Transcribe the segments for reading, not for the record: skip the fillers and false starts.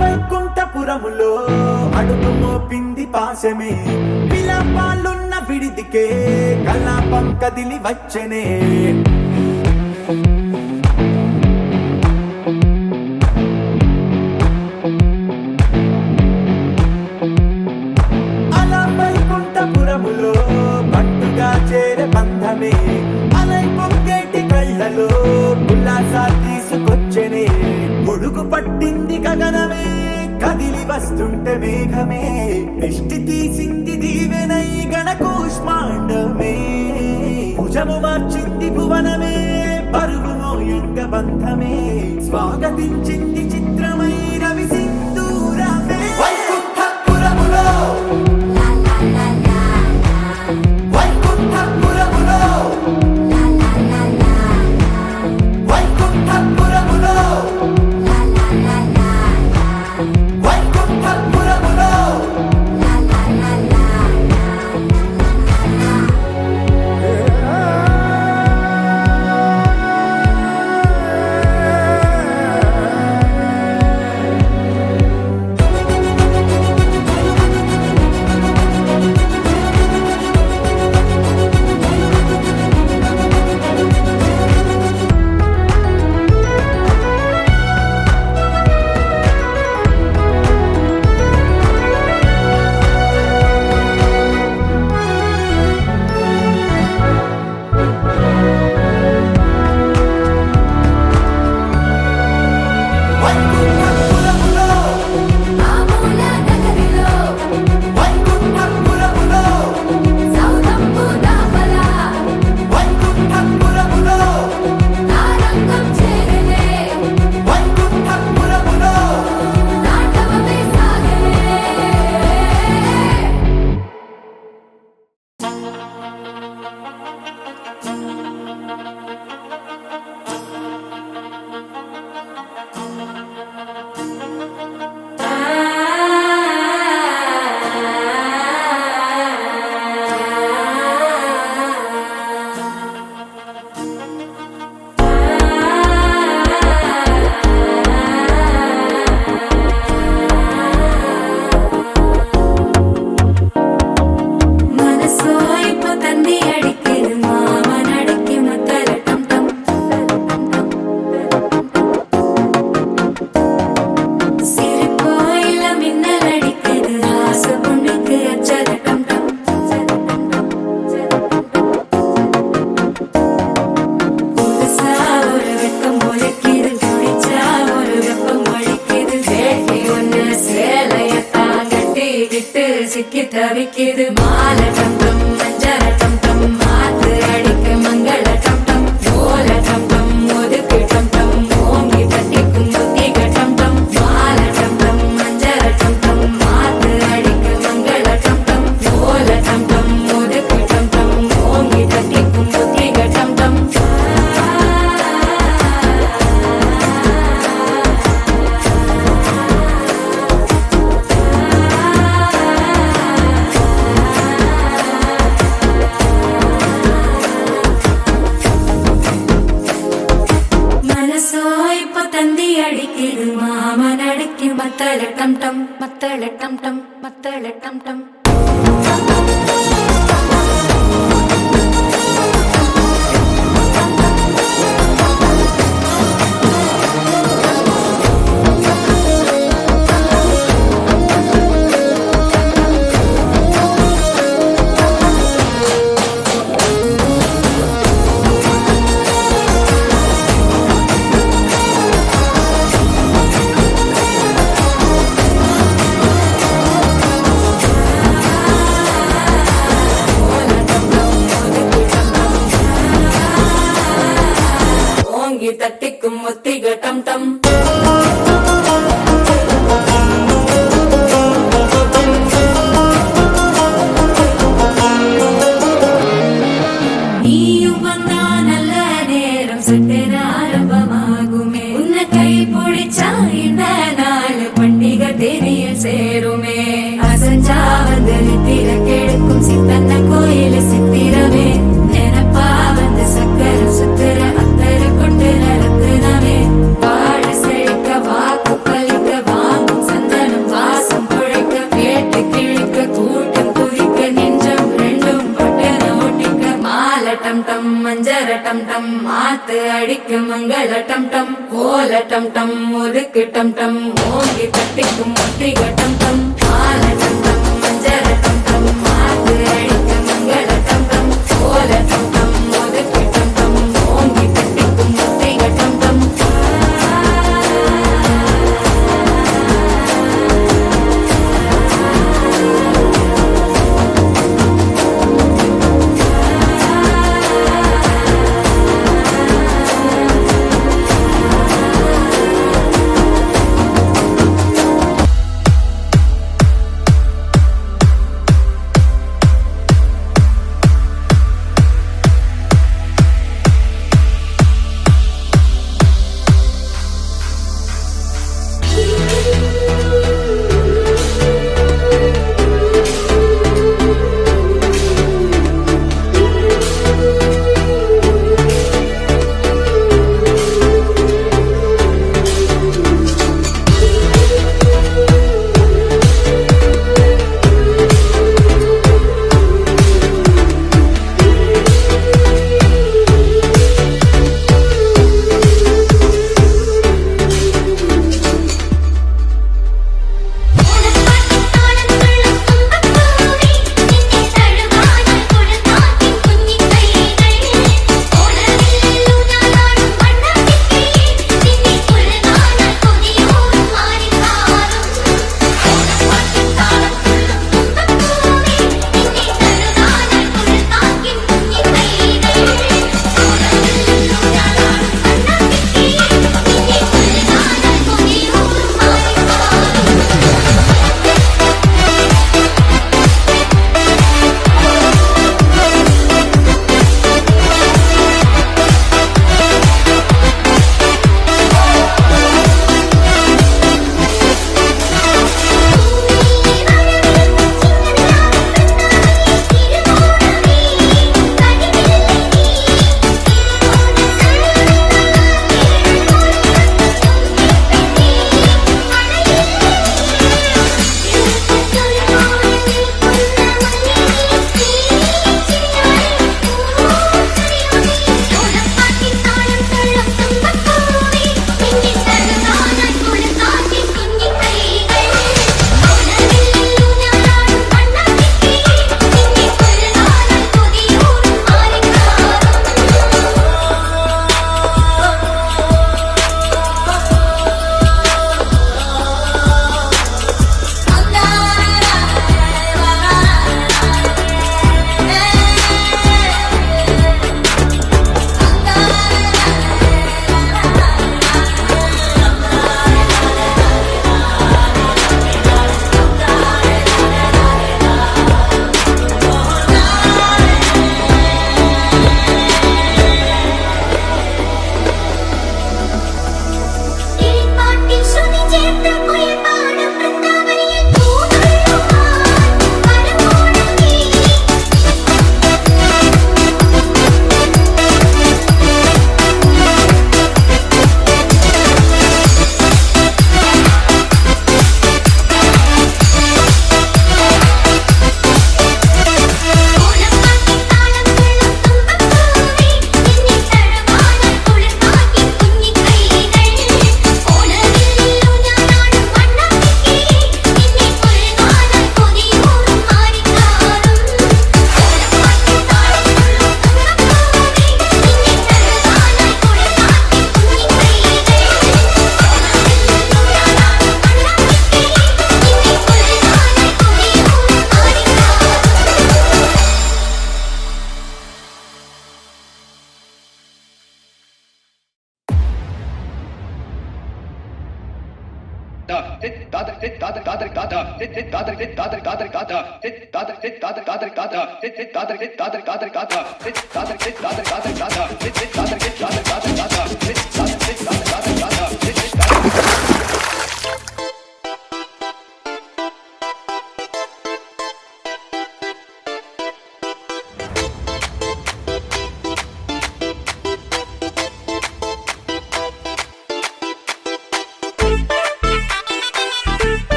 వైకుంఠపురములో అడుగు మోపింది పాశమే విలాపాలున్న విడిదికే కలాపం కదిలి వచ్చనే అలా వైకుంఠపురములో పట్టుగా చేరే బంధమే అలై పొంగేటి కళ్ళలో ఉల్లాసా తీసుకొచ్చనే పొడుగు పట్టింది గగనమే కదిలి వస్తుంటే మేఘమే దృష్టి తీసింది దీవెనై గణకూష్మాండమే భుజము మార్చింది భువనమే పరువు మోయంగ బంధమే స్వాగతించింది చిత్రమై రవి సింధూరమే వైకుంఠపురములో వైకుంఠపురములో వైకుంఠపురములో వైకుంఠపురములో சிக்கி தவிக்கிது மால டம் டம் மஞ்சர டம் டம் மாத்து அடிக்க மங்கள டம் டம் ஓல டம் டம் ஒதுக்கு டம் டம் ஓங்கி தட்டிக்கும் புத்திக டம் டம் மால டம் டம் மஞ்சர டம் டம் மாத்து அடிக்க மங்கள டம் டம் ஓல டம் டம் ஒதுக்கு டம் டம் ஓங்கி தட்டிக்கும் புத்திக டம் டம் அடிக்கிது மாமன் அடிக்கு மத்தள டம் டம் மத்தள டம் டம் மத்தள டம் டம் ടം ടം. നീയും വന്നാ നല്ല നേരം സട്ടന ആരംഭമാകുമേ. ഉന്ന കൈ പൊടിച്ചാ இந்த நாள் பண்டிகை தெரிய சேருமே. அசஞ்சா வந்து நித்திர கெடுக்கும் சித்தன்ன கோயில சித்திரமே. நினப்பா வந்து சக்கர சுத்திர அத்தர கொண்டு நடத்துனவே. வாழ செழிக்க வாக்கு பலிக்க வாங்கும் சந்தனம் வாசம் குழைக்க கேட்டு கிழிக்க கூட்டம் குதிக்க நெஞ்சம் ரெண்டும் பட்டன ஒட்டிக்க. மாலை டம் டம் மஞ்சர டம் டம் மாத்து அடிக்க மங்கள டம் டம். ஓல டம் டம் ஒதுக்கு டம் டம் ஓங்கி தட்டிக்கும் ஒத்திக டம் டம். மாலை டம் டம் மஞ்சர டம் டம் மாத்து அடிக்க மங்கள டம் டம். ஓல டம் டம் ஒதுக்கு டம் டம் ஓங்கி தட்டிக்கும் ஒத்திக டம் டம்.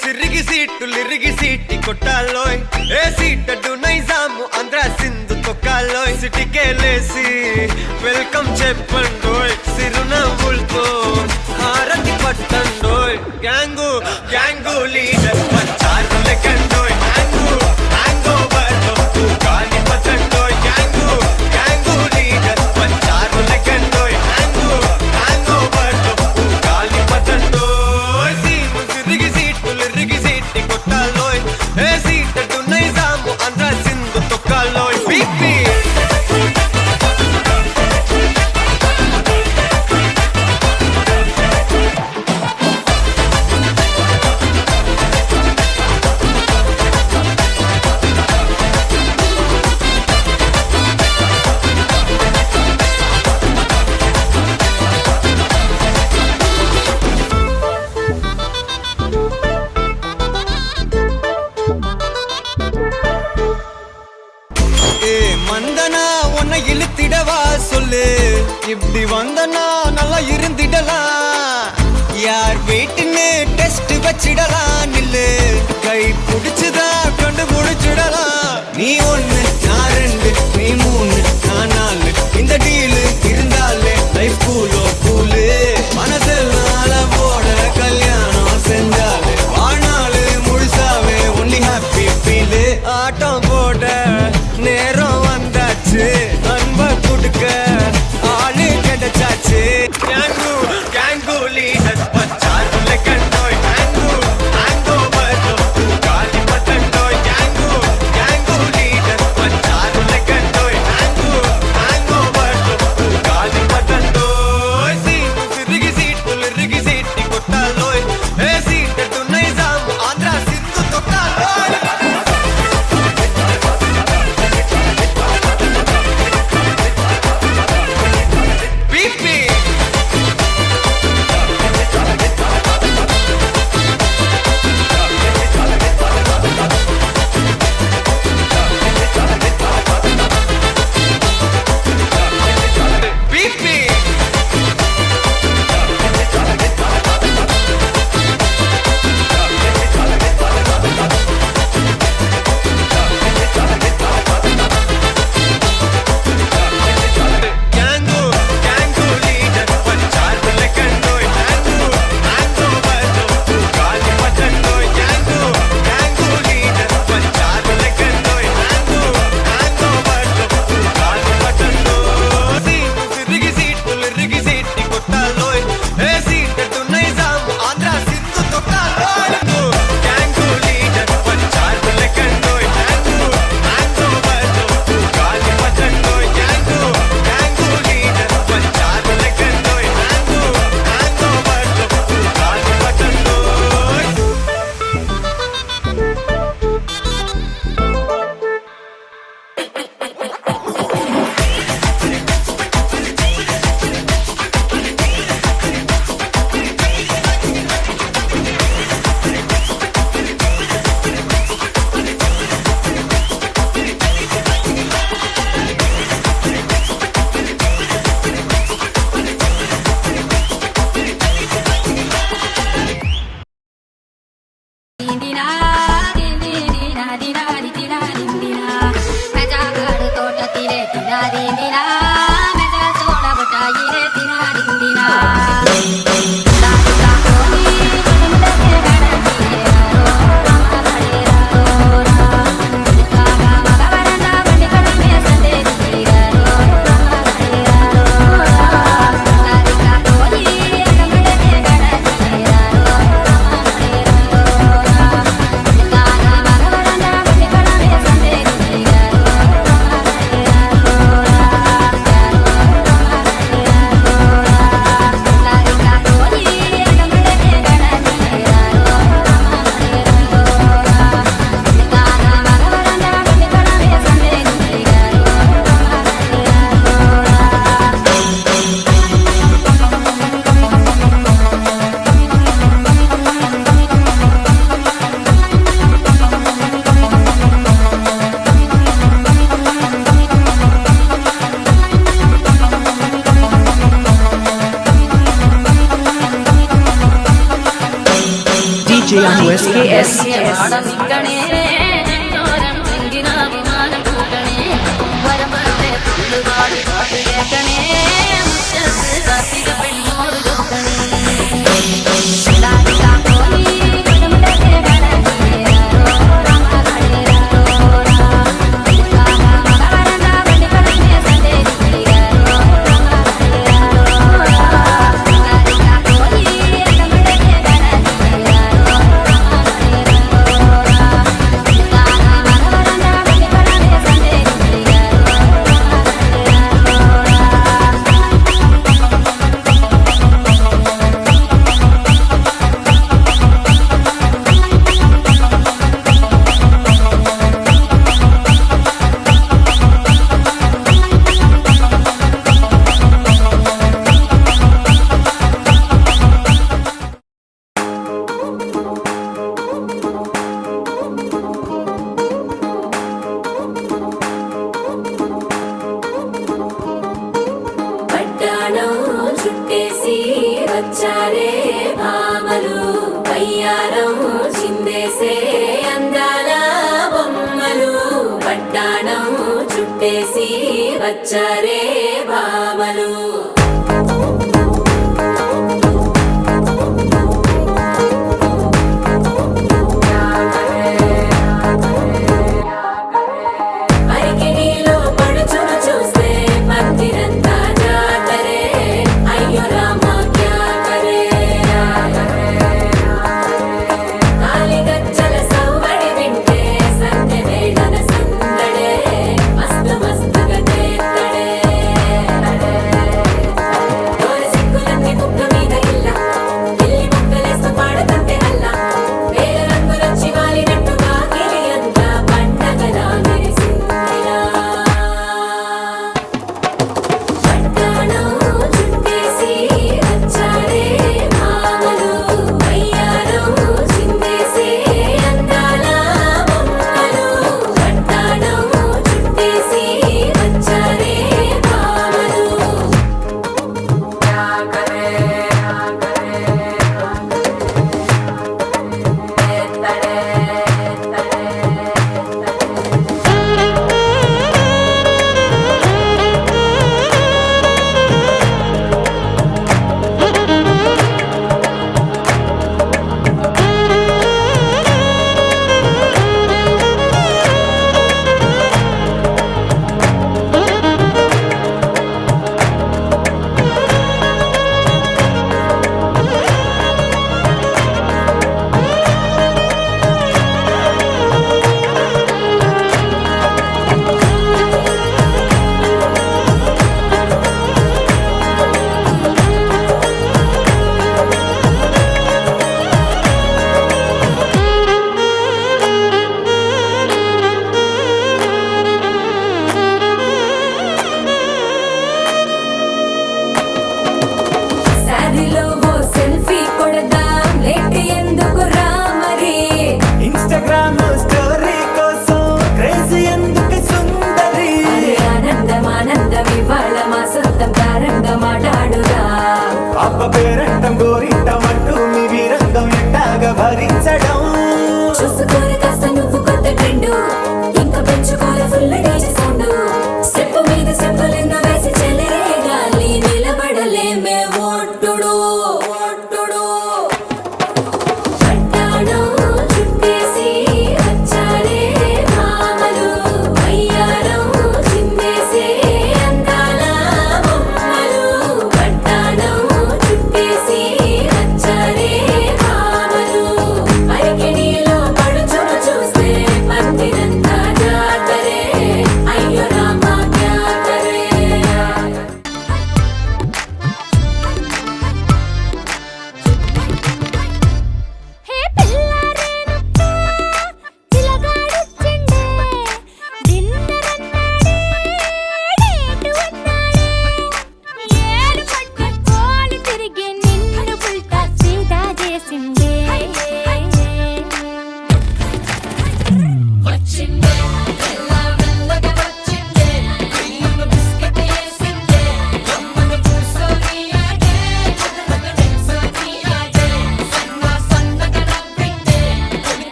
సిరిగి సీటి కొట్టాలోయ్ ఏ సీటడు నైజాము ఆంధ్ర సింధు తొక్కాలోయ్ సిటీకేలేసి వెల్కమ్ చెప్పండోయ్ సిరునవ్వులతో హారతి పట్టండోయ్ గ్యాంగు గ్యాంగు లీడర్ పంచారు లెక్కండోయ్ హ్యాంగు హ్యాంగ్ ఓవర్లో గాలి పట్టండోయ్ గ్యాంగు గ్యాంగు లీడర్ పంచారు లెక్కండోయ్ హ్యాంగు హ్యాంగ్ ఓవర్లో గాలి పట్టండోయ్ సీము సిరిగి సీటి కొట్టాలోయ్ ఏ సీటడు నైజాము ఆంధ్ర సింధు తొక్కాలోయ్ బీపీ மந்தனா உன்னை இழுத்திடவா சொல்லு இப்படி வந்தனா நல்லா இருந்திடலாம் யார் வீட்டுன்னு டெஸ்ட் வச்சிடலாம் நில்லு கை பிடிச்சுதா கண்டு முடிச்சிடலாம் நீ ஒண்ணு நான் ரெண்டு நீ மூணு நான் நாலு இந்த டீலு இருந்தாலே லைஃப் கூலோ கூலு மனசெல்லாம் போட கல்யாணம் செஞ்சாலே வாழ்நாளு முழுசாவே ஒன்லி ஹாப்பி ஃபீலு ஆட்டம் போட நேரம் வந்தாச்சு அன்ப கொடுக்க ஆளு கிடைச்சாச்சு கேங்கு கேங்கு லீடர் பச்சாரு லெக்கண்டோய் ஹேங்கு ஹேங் ஓவர்லோ காலி பட்டண்டோய் கேங்கு கேங்கு லீடர் பச்சாரு லெக்கண்டோய் ஹேங்கு ஹேங் ஓவர்லோ காலி பட்டண்டோய் సిరిగి సీటి కొట్టాలోయ్ ఏ సీటడు Nizam Andhra Sindhu తొక్కాలోయ్ DJ on USKS. పట్టాణం చుట్టేసి వచ్చారే భామలు పయ్యారం చిందేసే అందాల బొమ్మలు పట్టాణం చుట్టేసి వచ్చారే భామలు అరికిణీలో పడుచును చూస్తే మందిరంతా జాతరే అయ్యో రామా క్యా కరే కాలిగజ్జల సవ్వడి వింటే సంధ్య వేళన సందడే మస్తు మస్తుగా చేత్తడే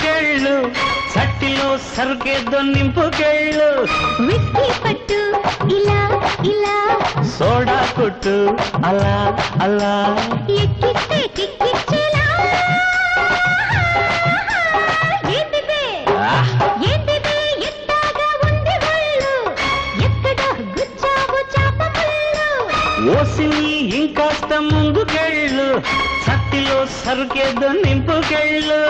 ముందుకెళ్ళు చట్టిలో సరుకేదో నింపుకెళ్ళు విస్కీ పట్టు ఇలా ఇలా సోడా కొట్టు అలా అలా ఎక్కిస్తే కిక్కిచ్చేలా ఏంటిదే ఏంటిదే ఎట్టాగా ఉంది వాళ్ళు ఎక్కడ గుచ్చావు చాప ముళ్ళు ఓసిని ఇంకాస్త ముందుకెళ్ళు చట్టిలో సరుకేదో నింపుకెళ్ళు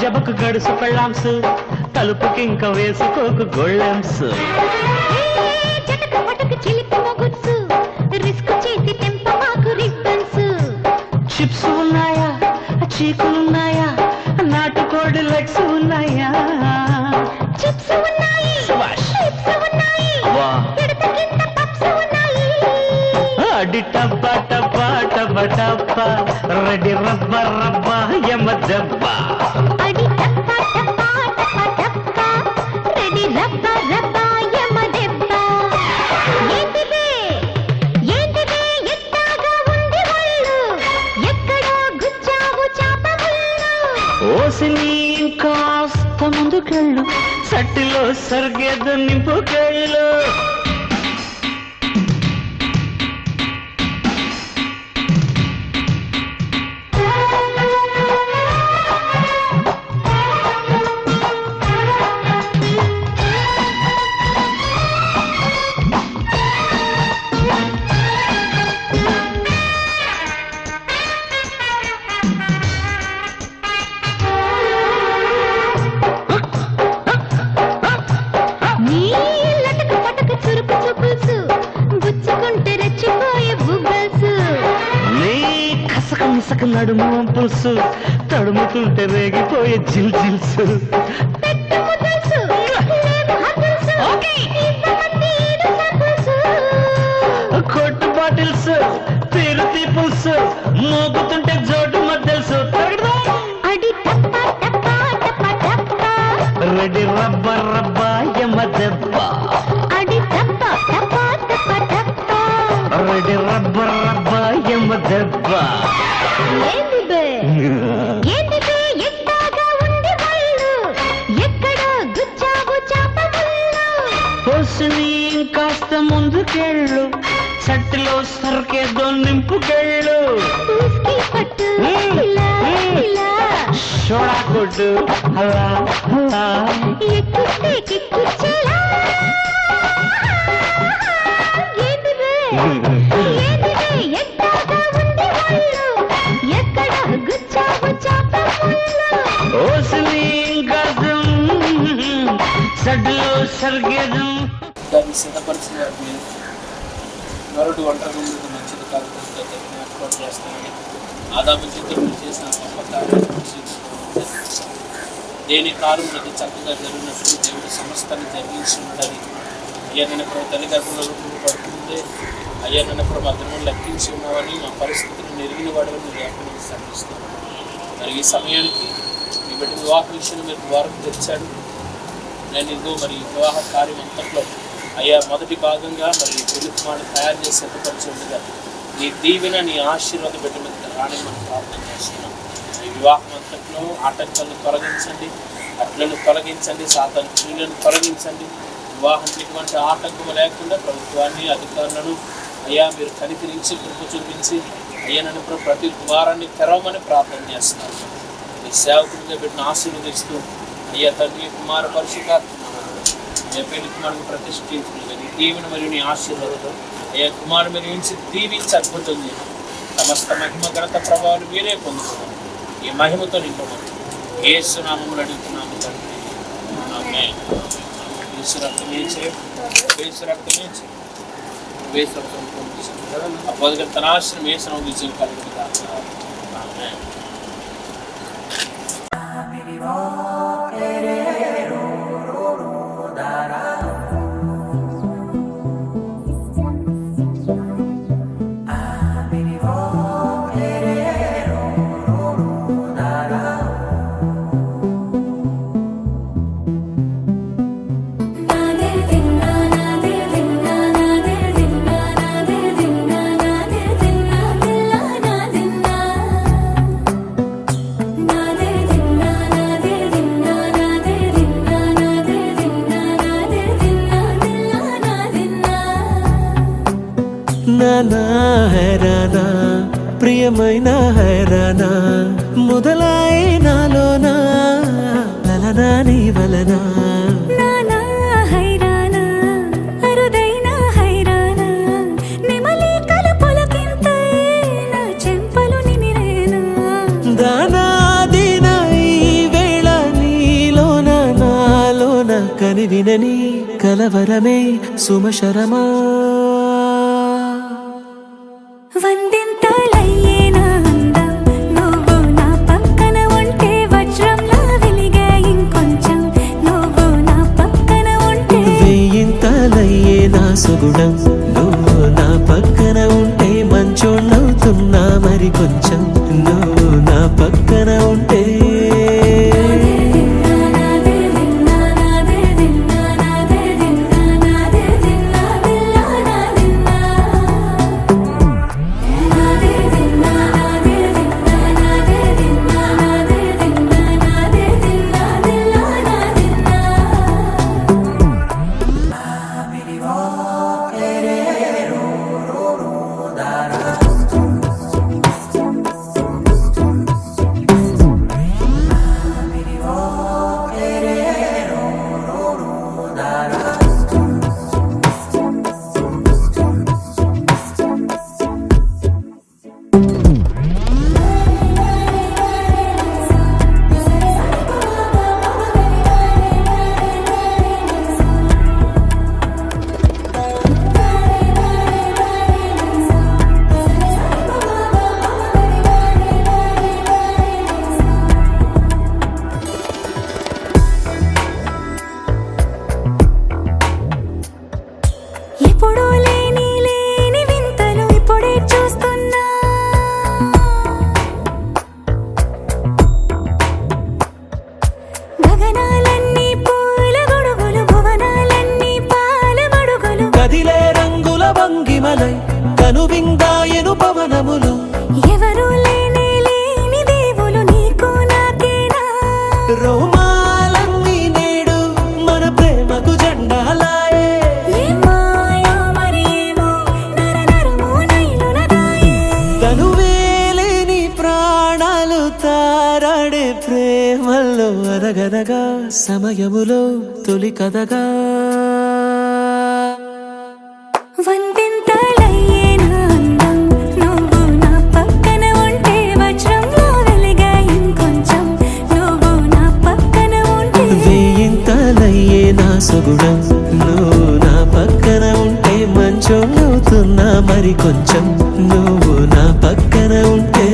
జబకు గడుసు పెళ్ళాంసు తలుపుకి ఇంకా వేసుకోకు గొళ్ళెంసు చటక పటక చిలిపి మొగుడ్సు రిస్క్ చేసి తెంప మాకు రిబ్బన్స్ చిప్స్ ఉన్నాయా చీకులున్నాయా నాటుకోడి లెగ్స్ ఉన్నాయా చిప్స్ ఉన్నాయి శభాష్. చిప్స్ ఉన్నాయి వా. పిడత కింద పప్స్ ఉన్నాయి అడి టబ్బా టబ్బా టబ్బా టబ్బా రెడీ రబ్బ రబ్బ యమ దెబ్బ అడి టప్ప టప్ప టప్ప టప్ప రెడీ రబ్బ రబ్బ యమ దెబ్బ ఏంటిదే ఏంటిదే ఎట్టాగా ఉంది వాళ్ళు ఎక్కడో గుచ్చావు చాప ముళ్ళు ఓసిని ఇంకాస్త ముందుకెళ్ళు సట్టిలో సరిగేదో నింపుకెళ్ళు నీ లటక పటక చురుకు చూపుల్సు గుచ్చుకుంటే రెచ్చిపోయే బుబ్బల్స్ నీ కసక ముసక నడుము పులుసు తడుముతుంటే రేగిపోయే జిల్ జిల్స్ పెట్టు ముద్దల్సు లేవు హద్దల్సు ఇంతమంది ఈడు సబ్బుల్సు కొట్టు బాటిల్స్ తీరు తీపుల్స్ మోగుతుంటే జోటు మద్దెల్సు అడి టప్ప టప్ప టప్ప టప్ప రెడీ రబ్బ రబ్బ యమ దెబ్బ అడి టప్ప టప్ప టప్ప టప్ప రెడీ రబ్బ రబ్బ యమ దెబ్బ ఏంది బే ఏంటిది ఎట్టాగా ఉంది వాళ్ళు ఎక్కడ గుచ్చావు చాప ముళ్ళు పోసుని కాస్త ముందుకెళ్ళు చట్టిలో సరికేదో నింపుకెళ్ళు ఉస్కి పట్టు ఇలా ఇలా సోడా కొట్టు అలా అలా ఎక్కిస్తే కిక్కిచ్చేలా ఏంటిదే ఏంటిదే ఎట్టాగా ఉంది వాళ్ళు ఎక్కడ గుచ్చావు చాప ముళ్ళు ఓసిని కాస్త చట్టిలో సరికేదో దాన్ని సిద్ధపరిచిన వాటిని మరొకటి ఒంటరి ముందు మంచిది కాదు ఏర్పాటు చేస్తానని ఆదాము చిత్రంలో చేసిన దేని కారున్నది చక్కగా జరిగినట్లు దేవుడు సమస్తాన్ని జరిగించున్నాడని అయ్యా నేను తల్లి గర్భంలో పడుతుందే అయ్యా నన్ను మధ్యలో లెక్కించి ఉన్నావని మా పరిస్థితిని ఎరిగిన వాడని జ్ఞాపకం సాధిస్తాను మరి ఈ సమయానికి మీ బిడ్డ వివాహ విషయం మీరు ద్వారం తెచ్చాడు నేను ఇదిగో మరి వివాహ కార్యం అంతట్లో అయ్యా మొదటి భాగంగా మరి పెళ్లి కుమారుడు తయారు చేసి సిద్ధపరిచేట్టుగా నీ దీవెన నీ ఆశీర్వాద బిడ్డ మీద రాణిమని ప్రార్థన చేస్తున్నాం ఈ వివాహం అంతట్లో ఆటంకాలను తొలగించండి అట్లను తొలగించండి సాతాను క్రియలను తొలగించండి వివాహానికి ఎటువంటి ఆటంకం లేకుండా ప్రభుత్వాన్ని అధికారులను అయ్యా మీరు కనికరించి కృప చూపించి అయ్యా నన్ను ప్రతి ద్వారాన్ని తెరవమని ప్రార్థన చేస్తున్నాను మీ సేవకుడిగా బిడ్డను ఆశీర్వదిస్తూ అయ్యా తండ్రి కుమార పరిశుద్ధాత్మ అయ్యా పెళ్లి కుమారుడు ప్రతిష్ఠించుకుని నీ దీవెన మరియు నీ ఆశీర్వాదం అయ్యా కుమారుడు మీరు నుంచి దీవించి అద్భుతం చేయండి సమస్త మహిమ ఘనత ప్రభావాలు మీరే పొందుతున్నారు ఈ మహిమతో నింపమని యేసు నామములో అడుగుతున్నాము తండ్రి ఆమేన్. యేసు రక్తమే చేయి యేసు రక్తమే చేయి వేసవసం అపోదగ తనాశ్రం వేసనం విజయం కలుగుతారు. ఆమేన్. నానా హైరానా ప్రియమైన హైరానా మొదలాయి నాలోనా లలనా నీ వలనా నానా హైరానా అరుదైన హైరానా నెమలి కలుపులకింతై నా చెంపలు నిమిరేనా దానాదిన ఈ వేళ నీలోన నాలోన కనివినని కలవరమే సుమశరమా వందింతలయ్యేనా అందం నువ్వు నా పక్కన ఉంటే వజ్రంలా వెలిగే ఇంకొంచెం నువ్వు నా పక్కన ఉంటే వేయింతలయ్యే నా సుగుణం నువ్వు నా పక్కన ఉంటే మంచోళ్ళవుతున్నా మరి కొంచెం నువ్వు నా పక్కన ఉంటే ఎప్పుడూ లేని వింతలు ఇప్పుడే చూస్తున్నా గగనాలన్నీ పూల గొడుగులు భువనాలన్నీ పాల మడుగులు కదిలే రంగుల భంగిమలై కనువిందాయను పవనములు ఎవరూ లేని దేవులు నీకు నాకేనా రోమాలన్నీ నేడు మన ప్రేమకు జెండాలాయే ఏ మాయో మరి ఏమో నరనరమో నైలున దాయే తనువేలేని ప్రాణాలు తారాడే ప్రేమల్లో అదగదగా సమయములో తొలి కథగా వందింతలయ్యేనా అందం నువ్వు నా పక్కన ఉంటే వజ్రంలా వెలిగే ఇంకొంచెం నువ్వు నా పక్కన ఉంటే వేయింతలయ్యే నా సుగుణం నువ్వు నా పక్కన ఉంటే మంచోళ్ళవుతున్నా మరి కొంచెం నువ్వు నా పక్కన ఉంటే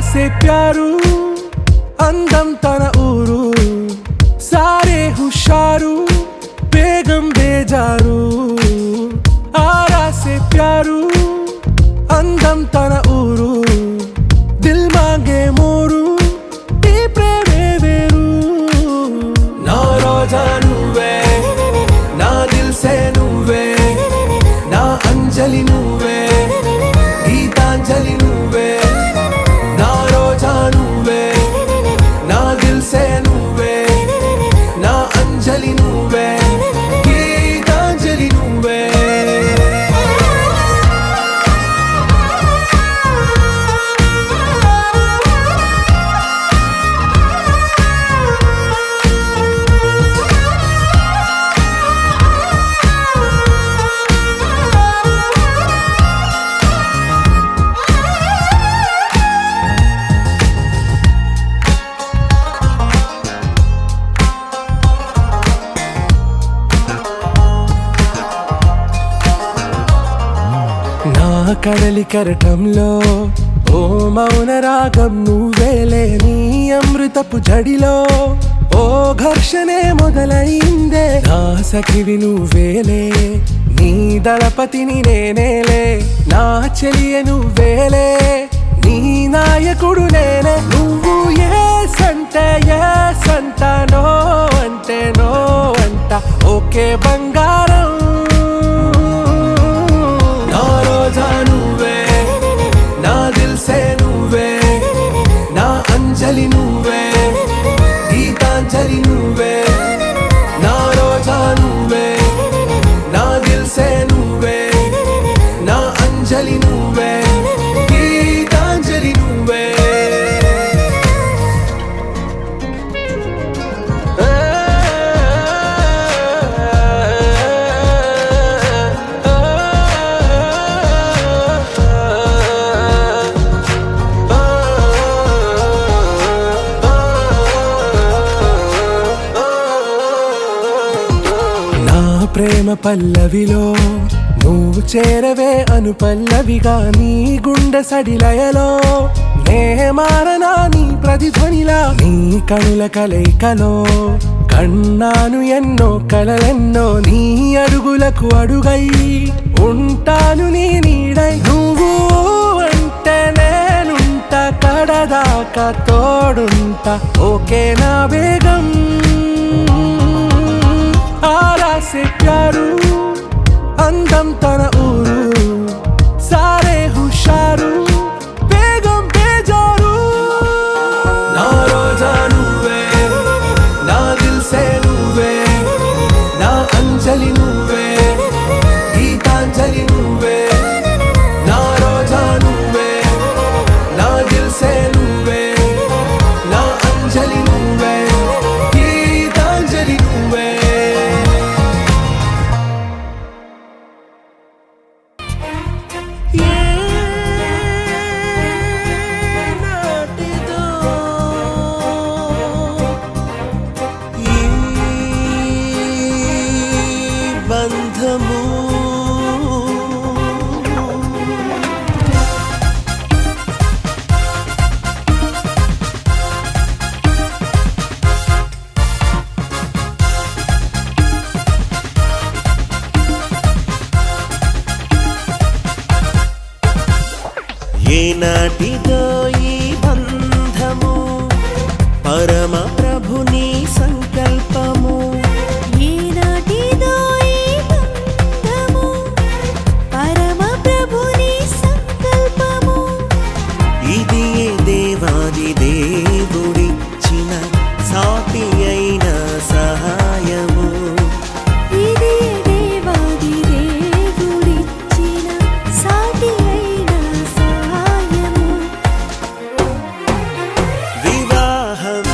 से प्यारू అందం తన ఊరు సారే హుషారు బేగం బేజారు ఆరా సే ప్యారు అందం తన ఊరు దిల్ మాంగే మోరు ఈ ప్రేమే వేరు నా రోజా నువ్వే అంజలి నువ్వే, గీతాంజలి నువ్వే, నా రోజా నువ్వే, నా దిల్సే నువ్వే, నా అంజలి నువ్వే, గీతాంజలి నువ్వే. నా కడలి కరటంలో ఓ మౌన రాగం నువ్వేలే, నీ అమృతపు జడిలో ఓ ఘర్షణే మొదలైందే, నా సఖివి నువ్వేలే, నీ దళపతిని నేనేలే, నా చెలియ నువ్వేలే, నీ నాయకుడు నేనే. నువ్వు ఏ సంట నో అంటే నో అంట, ఓకే బంగారం. నా రోజా నువ్వే, నా దిల్సే నువ్వే, నా అంజలి నువ్వే, గీతాంజలి నువ్వే, నా రోజా నువ్వే, నా దిల్సే నువ్వే, నా అంజలి నువ్వే, గీతాంజలి నువ్వే. నా ప్రేమ పల్లవిలో నువ్వు చేరవే అను పల్లవిగా, నీ గుండె సడిలయలో నే మారనా నీ ప్రతిధ్వనిలా, నీ కనుల కలయికలో కన్నాను ఎన్నో కలలెన్నో, నీ అడుగులకు అడుగై ఉంటాను నీ నీడై. నువ్వు అంటే నేనుంట కడదాకా తోడుంటా, ఓకే నా బేగం. ఆరా సే ప్యారు అందం తన ఊరు, సారే హుషారు బేగం బేజారు. నా రోజా నువ్వే, నా దిల్సే నువ్వే, నా అంజలి నువ్వే, గీతాంజలి నువ్వే, నా రోజా నువ్వే, నా దిల్సే నువ్వే, నా అంజలి నువ్వే, గీతాంజలి నువ్వే. బంధము ఏనాటిదో ఈ బంధము, పరమ ప్రభుని సంకల్పము. ఈనాటిదో ఈ బంధము, పరమ ప్రభుని సంకల్పము. ఇది దేవాది దేవుడిచ్చిన సాటి అయిన సహాయము. ఇది దేవాది దేవుడిచ్చిన సాటి అయిన సహాయము. వివాహం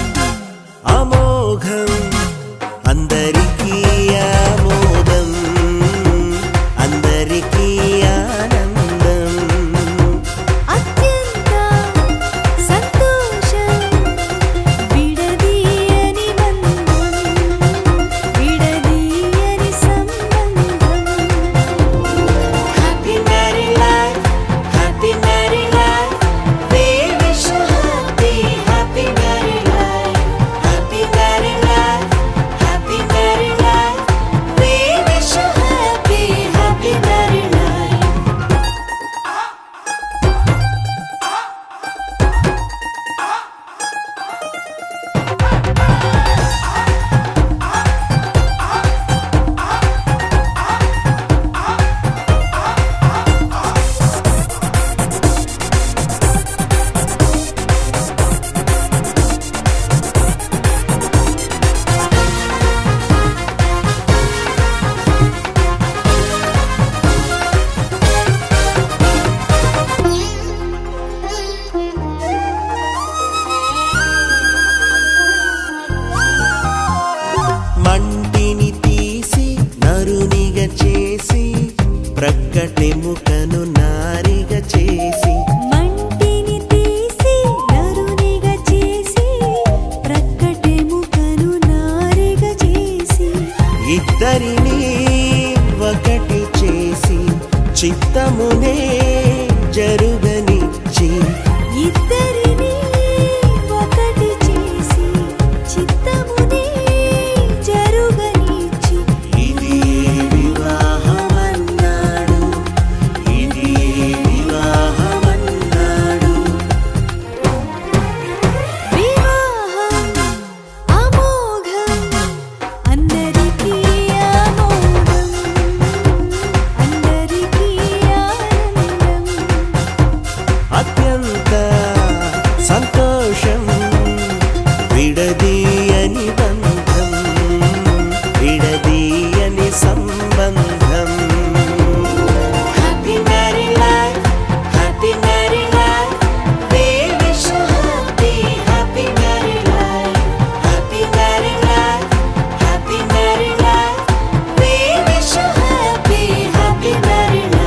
ప్రక్కటెముకను నారిగా చేసి మంటిని తీసి నరునిగా చేసి ప్రక్కటెముకను నారిగా చేసి ఇద్దరిని ఒకటి చేసి చిత్తమునే జరుగనిచ్చి ఇద్దరిని ఒకటి చేసి చిత్తమునే జరుగనిచ్చి ఇది వివాహమన్నాడు, ఇది వివాహమన్నాడు. వివాహం అమోఘం అందరికీ ఆమోదం అందరికీ ఆనందం అత్యంత సంతోషం విడదీయని బంధం విడదీయని సంబంధం. Happy married life, happy married life, we wish you happy married life, happy married life, happy married life, we wish you happy married life.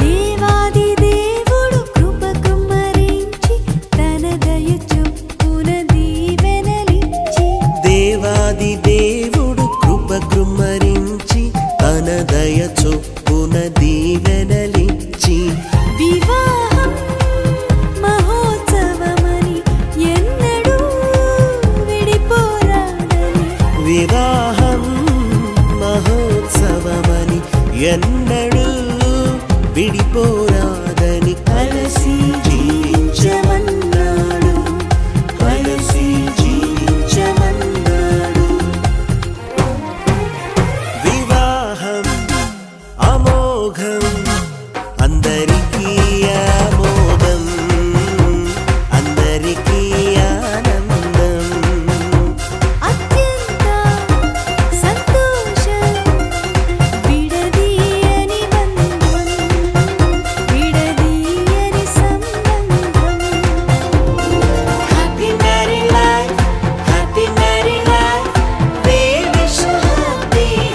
దేవాది దేవుడు కృప కుమ్మరించి తన దయ చొప్పున దీవెనలిచ్చి దేవాది దేవుడు కృప కృమ్మరించి తన దయ చొప్పున దీవెనలిచ్చి వివాహం మహోత్సవమని ఎన్నడూ విడిపోరాడని వివాహం మహోత్సవమని ఎన్నడూ విడిపోరాదని కలిసి జీవించమన్నాడు, కలిసి జీవించమన్నాడు. వివాహం అమోఘం అందరికీ ఆమోదం అందరికీ ఆనందం. అత్యంత సంతోషం విడదీయని బంధం విడదీయని సంబంధం. Happy married life, happy married life, we wish you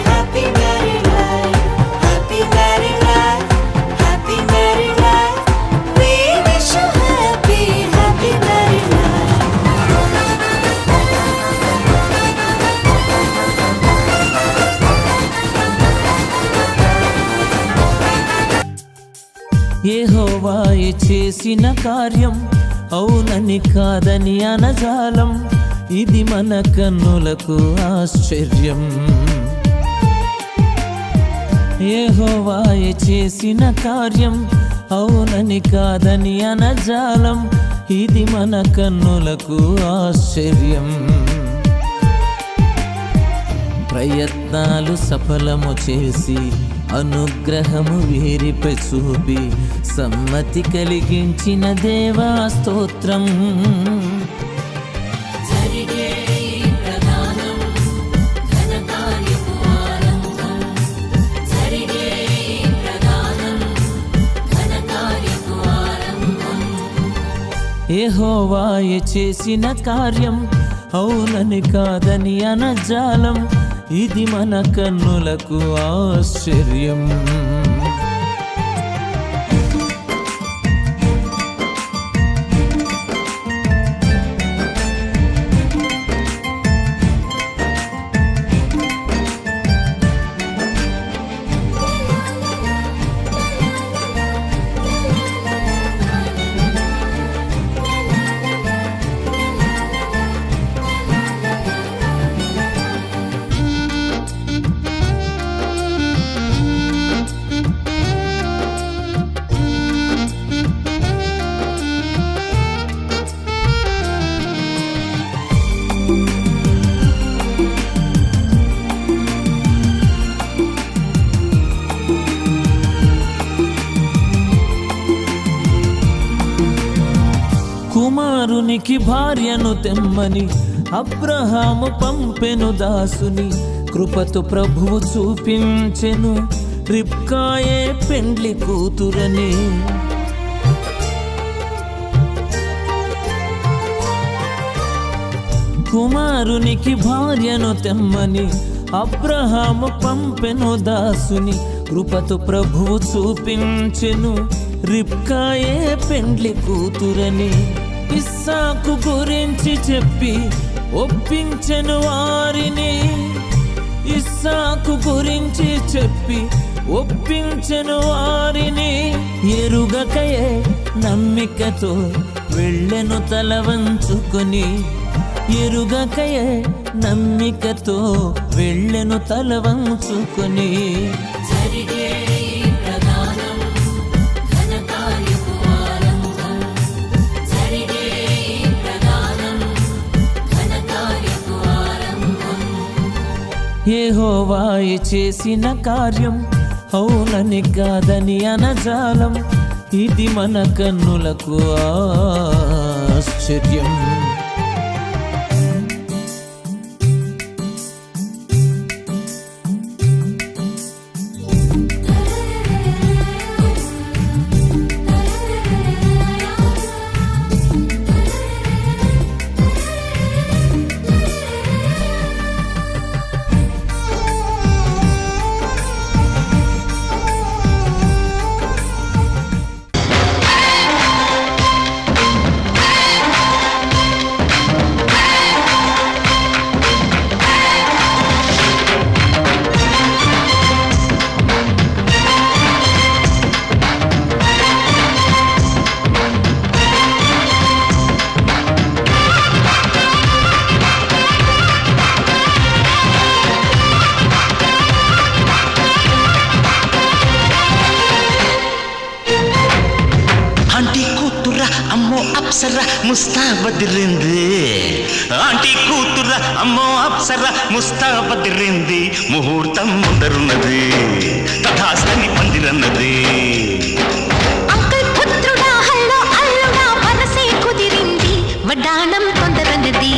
happy married life, happy married life, happy married life, we wish you happy married life. యెహోవాయే చేసిన కార్యం అవునని కాదని అనజాలం, ఇది మన కన్నులకు ఆశ్చర్యం. యెహోవాయే చేసిన కార్యం అవునని కాదని అనజాలం, ఇది మన కన్నులకు ఆశ్చర్యం. ప్రయత్నాలు సఫలము చేసి అనుగ్రహము వీరిపై చూపి సమ్మతి కలిగించిన దేవా స్తోత్రం. యెహోవాయే చేసిన కార్యం అవునని కాదని అనజాలం, ఇది మన కన్నులకు ఆశ్చర్యం. కుమారునికి భార్యను తెమ్మని అబ్రహాము పంపెను దాసుని, కృపతో ప్రభువు చూపించెను రిబ్కాయే పెండ్లి కూతురని. కుమారునికి భార్యను తెమ్మని అబ్రహాము పంపెను దాసుని, కృపతో ప్రభువు చూపించెను రిబ్కాయే పెండ్లి కూతురని. ఇస్సాకు గురించి చెప్పి ఒప్పించెను వారిని, ఇస్సాకు గురించి చెప్పి ఒప్పించెను వారిని. ఎరుగకయే నమ్మికతో వెళ్ళెను తల వంచుకొని, ఎరుగకయే నమ్మికతో వెళ్ళెను తల వంచుకొని. జరిగే ప్రదానం ఘనకార్యపు ఆరంభం, జరిగే ప్రదానం ఘనకార్యపు ఆరంభం. యెహోవాయే చేసిన కార్యం అవునని కాదని అనజాలం, ఇది మన కన్నులకు ఆశ్చర్యం. అప్సర ముస్తాబదిరింది, ఆంటీ కూతుర అమ్మో అప్సర ముస్తాబదిరింది. ముహూర్తం ముందరున్నది, తథాస్తని పందిరన్నది. అంకుల్ పుత్రుడా హల్లో అల్లుడా మనసే కుదిరింది, వడ్డాణం తొందరన్నది,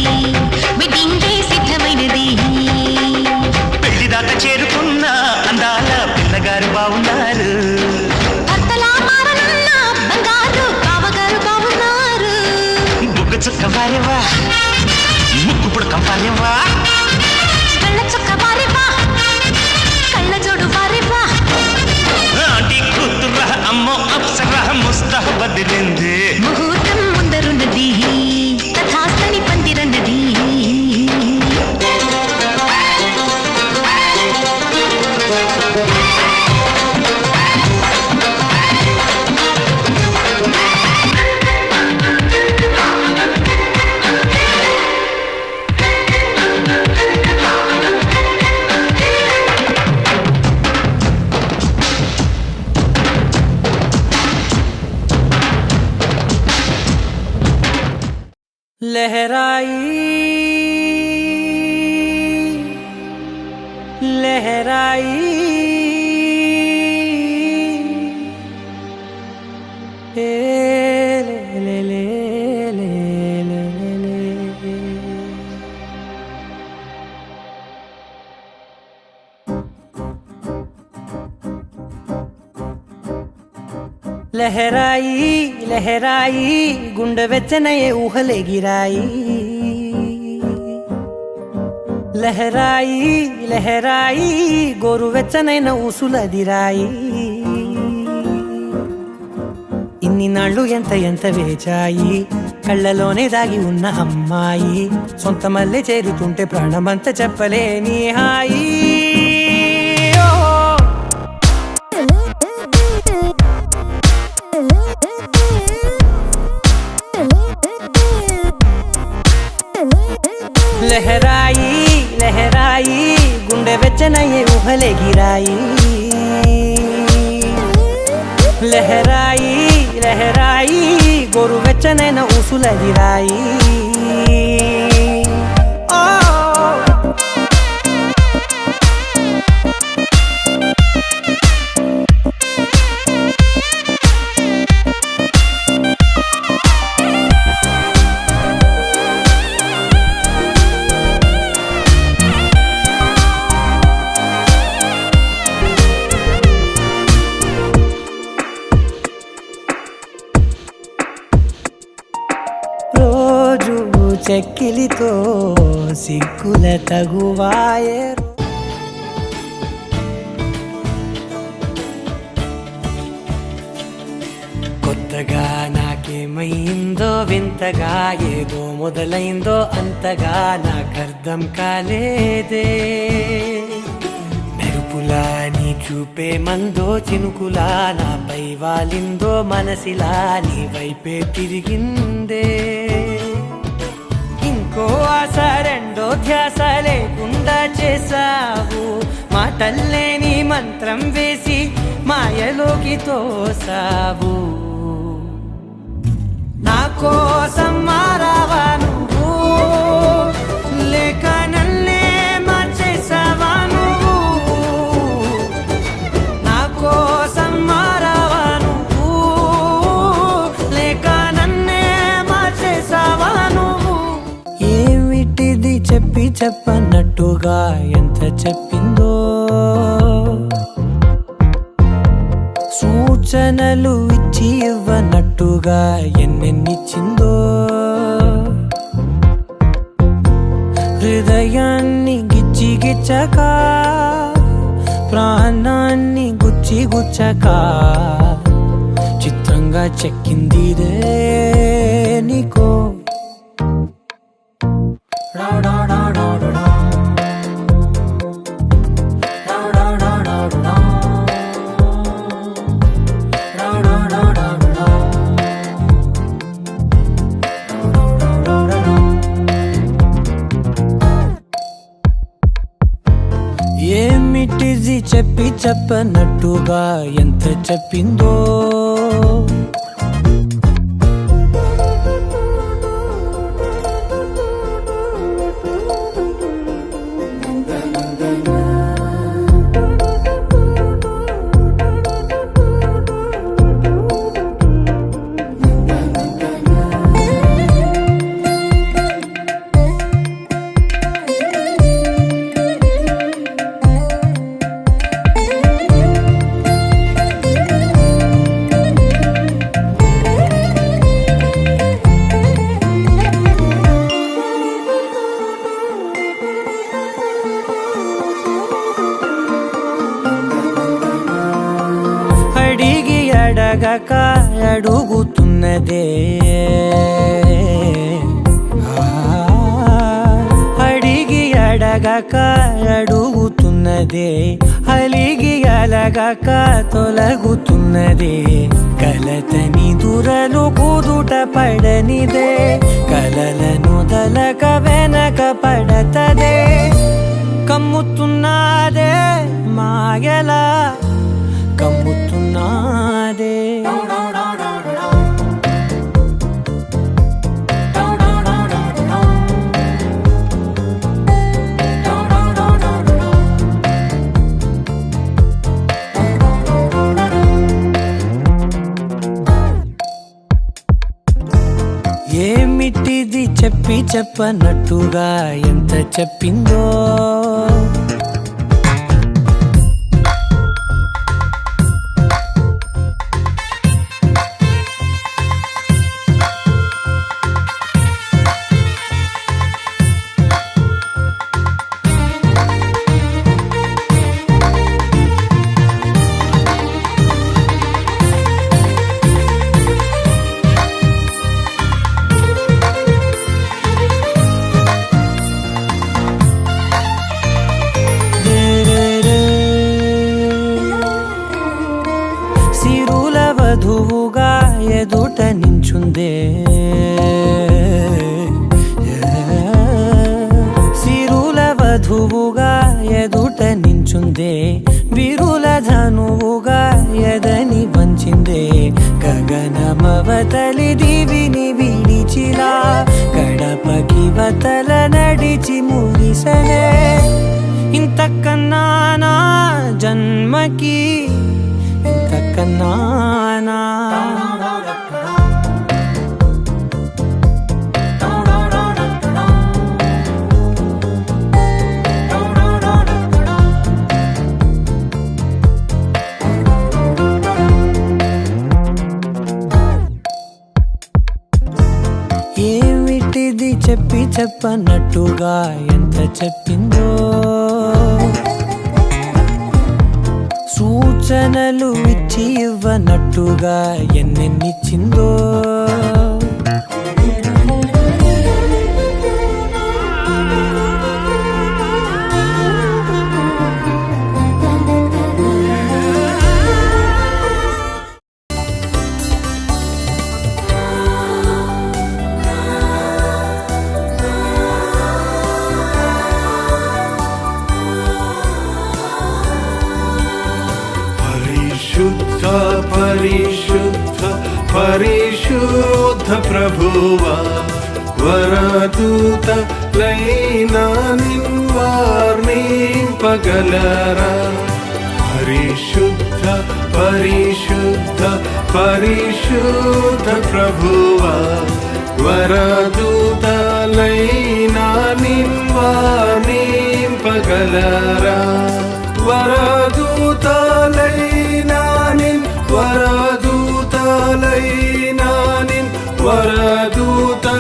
వెడ్డింగ్ డే సిద్ధమైనది. పెళ్లిదాకా చేరుకున్న అందాల పిల్లగారు బాగున్నారు, భర్తలా మారనున్న బంగారు బావగారు బావున్నారు. బుగ్గ చుక్క వారేవా, ముక్కు పుడక వారేవా, కళ్ళ చుక్క వారేవా, కళ్ళ జోడు వారేవా. ఆంటీ కూతుర అమ్మో అప్సర ముస్తాబదిరింది. ముహూర్తం ముందరున్నది, తథాస్తని పందిరన్నది. लहराई लहराई ए ले ले ले ले ले ले ले। लहराई लहराई गुंड వెచ్చనయే ఊహలే గిరాయి. లహరాయి లహరాయి గోరు వెచ్చనైన ఊసులదిరాయి. ఇన్ని నాళ్ళు ఎంత ఎంత వేచాయి, కళ్ళలోనే దాగి ఉన్న అమ్మాయి. సొంత మల్లె చేరుతుంటే ప్రాణమంత చెప్పలేని హాయి. లహరాయి లహరాయి గుండె వెచ్చనయ్యే ఊహలే గిరాయి. లహరాయి లహరాయి గోరు వెచ్చనైన ఊసులదిరాయి. చెక్కిలితో సిగ్గుల తగువాయే కొత్తగా నాకేమైందో వింతగా ఏదో మొదలైందో అంతగా నాకర్థం కాలేదే మెరుపులా నీ చూపే మందో చినుకులా నాపై వాలిందో మనసిలా నీ వైపే తిరిగిందే ఇంకో ఆశ రెండో ధ్యాస లేకుండా చేసావు మాటల్లేని మంత్రం వేసి మాయలోకి తోసావు నా కోసం మారావా నువ్వు లేక నన్నే మార్చేసావా నువ్వు నా కోసం మారావా నువ్వు లేక నన్నే మార్చేసావా నువ్వు ఏమిటిది చెప్పి చెప్పన్నట్టుగా ఎంత చెప్పిందో సూచనలు ఇచ్చి ఇవ్వనట్టుగా ఎన్నెన్నిచ్చిందో హృదయాన్ని గిచ్చి గిచ్చక ప్రాణాన్ని గుచ్చి గుచ్చక చిత్రంగా చెక్కిందిదే నీకో ఏమిటిది చెప్పి చెప్పనట్టుగా ఎంత చెప్పిందో అడిగి అడగక అడుగుతున్నదే అడిగి అడగక అడుగుతున్నదే అలిగి అలగక తొలగుతున్నదే కలతని దురలు కుదుట పడనిదే కలలను దలక వెనక పడతదే కమ్ముతున్నదే మాయలా కమ్ముతున్నదే ఏమిటిది చెప్పి చెప్పనట్టుగా ఎంత చెప్పిందో వధువుగా ఎదుట నించుందే సిరుల వధువుగా ఎదుట నించుందే విరుల ధనువుగా ఎదని వంచిందే గగనమవతలి దివిని విడిచిలా గడపకి వతల నడిచి మురిసనే ఇంతకన్నా నా జన్మకి ఇంతకన్నా ఏమిటిది చెప్పి చెప్పనట్టుగా ఎంత చెప్పిందో, సూచనలు ఇచ్చి ఇవ్వనట్టుగా ఎన్నెన్నిచ్చిందో. పరిశుద్ధ పరిశుద్ధ పరిశుద్ధ ప్రభువా, వరదూత లైనా నిన్వార్నింపగలరా. పరిశుద్ధ పరిశుద్ధ పరిశుద్ధ ప్రభువా, వరదూత లైనా నిన్వార్నింపగలరా. వరదూతలైనానిన్ వరదూతలైనానిన్ వరదూతలైనానిన్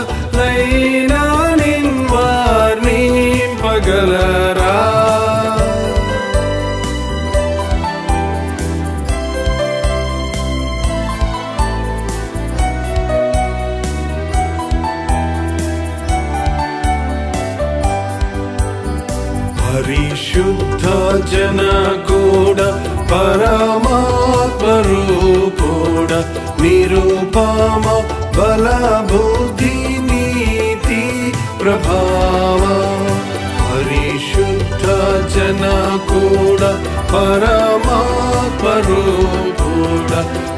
వార్నింపగలరా. పరిశుద్ధ జనగూడ పరమాత్మరూపుడ, నిరుపమ బల బుద్ధి నీతి ప్రభావ. పరిశుద్ధ జనగూడ పరమాత్మరూపుడ,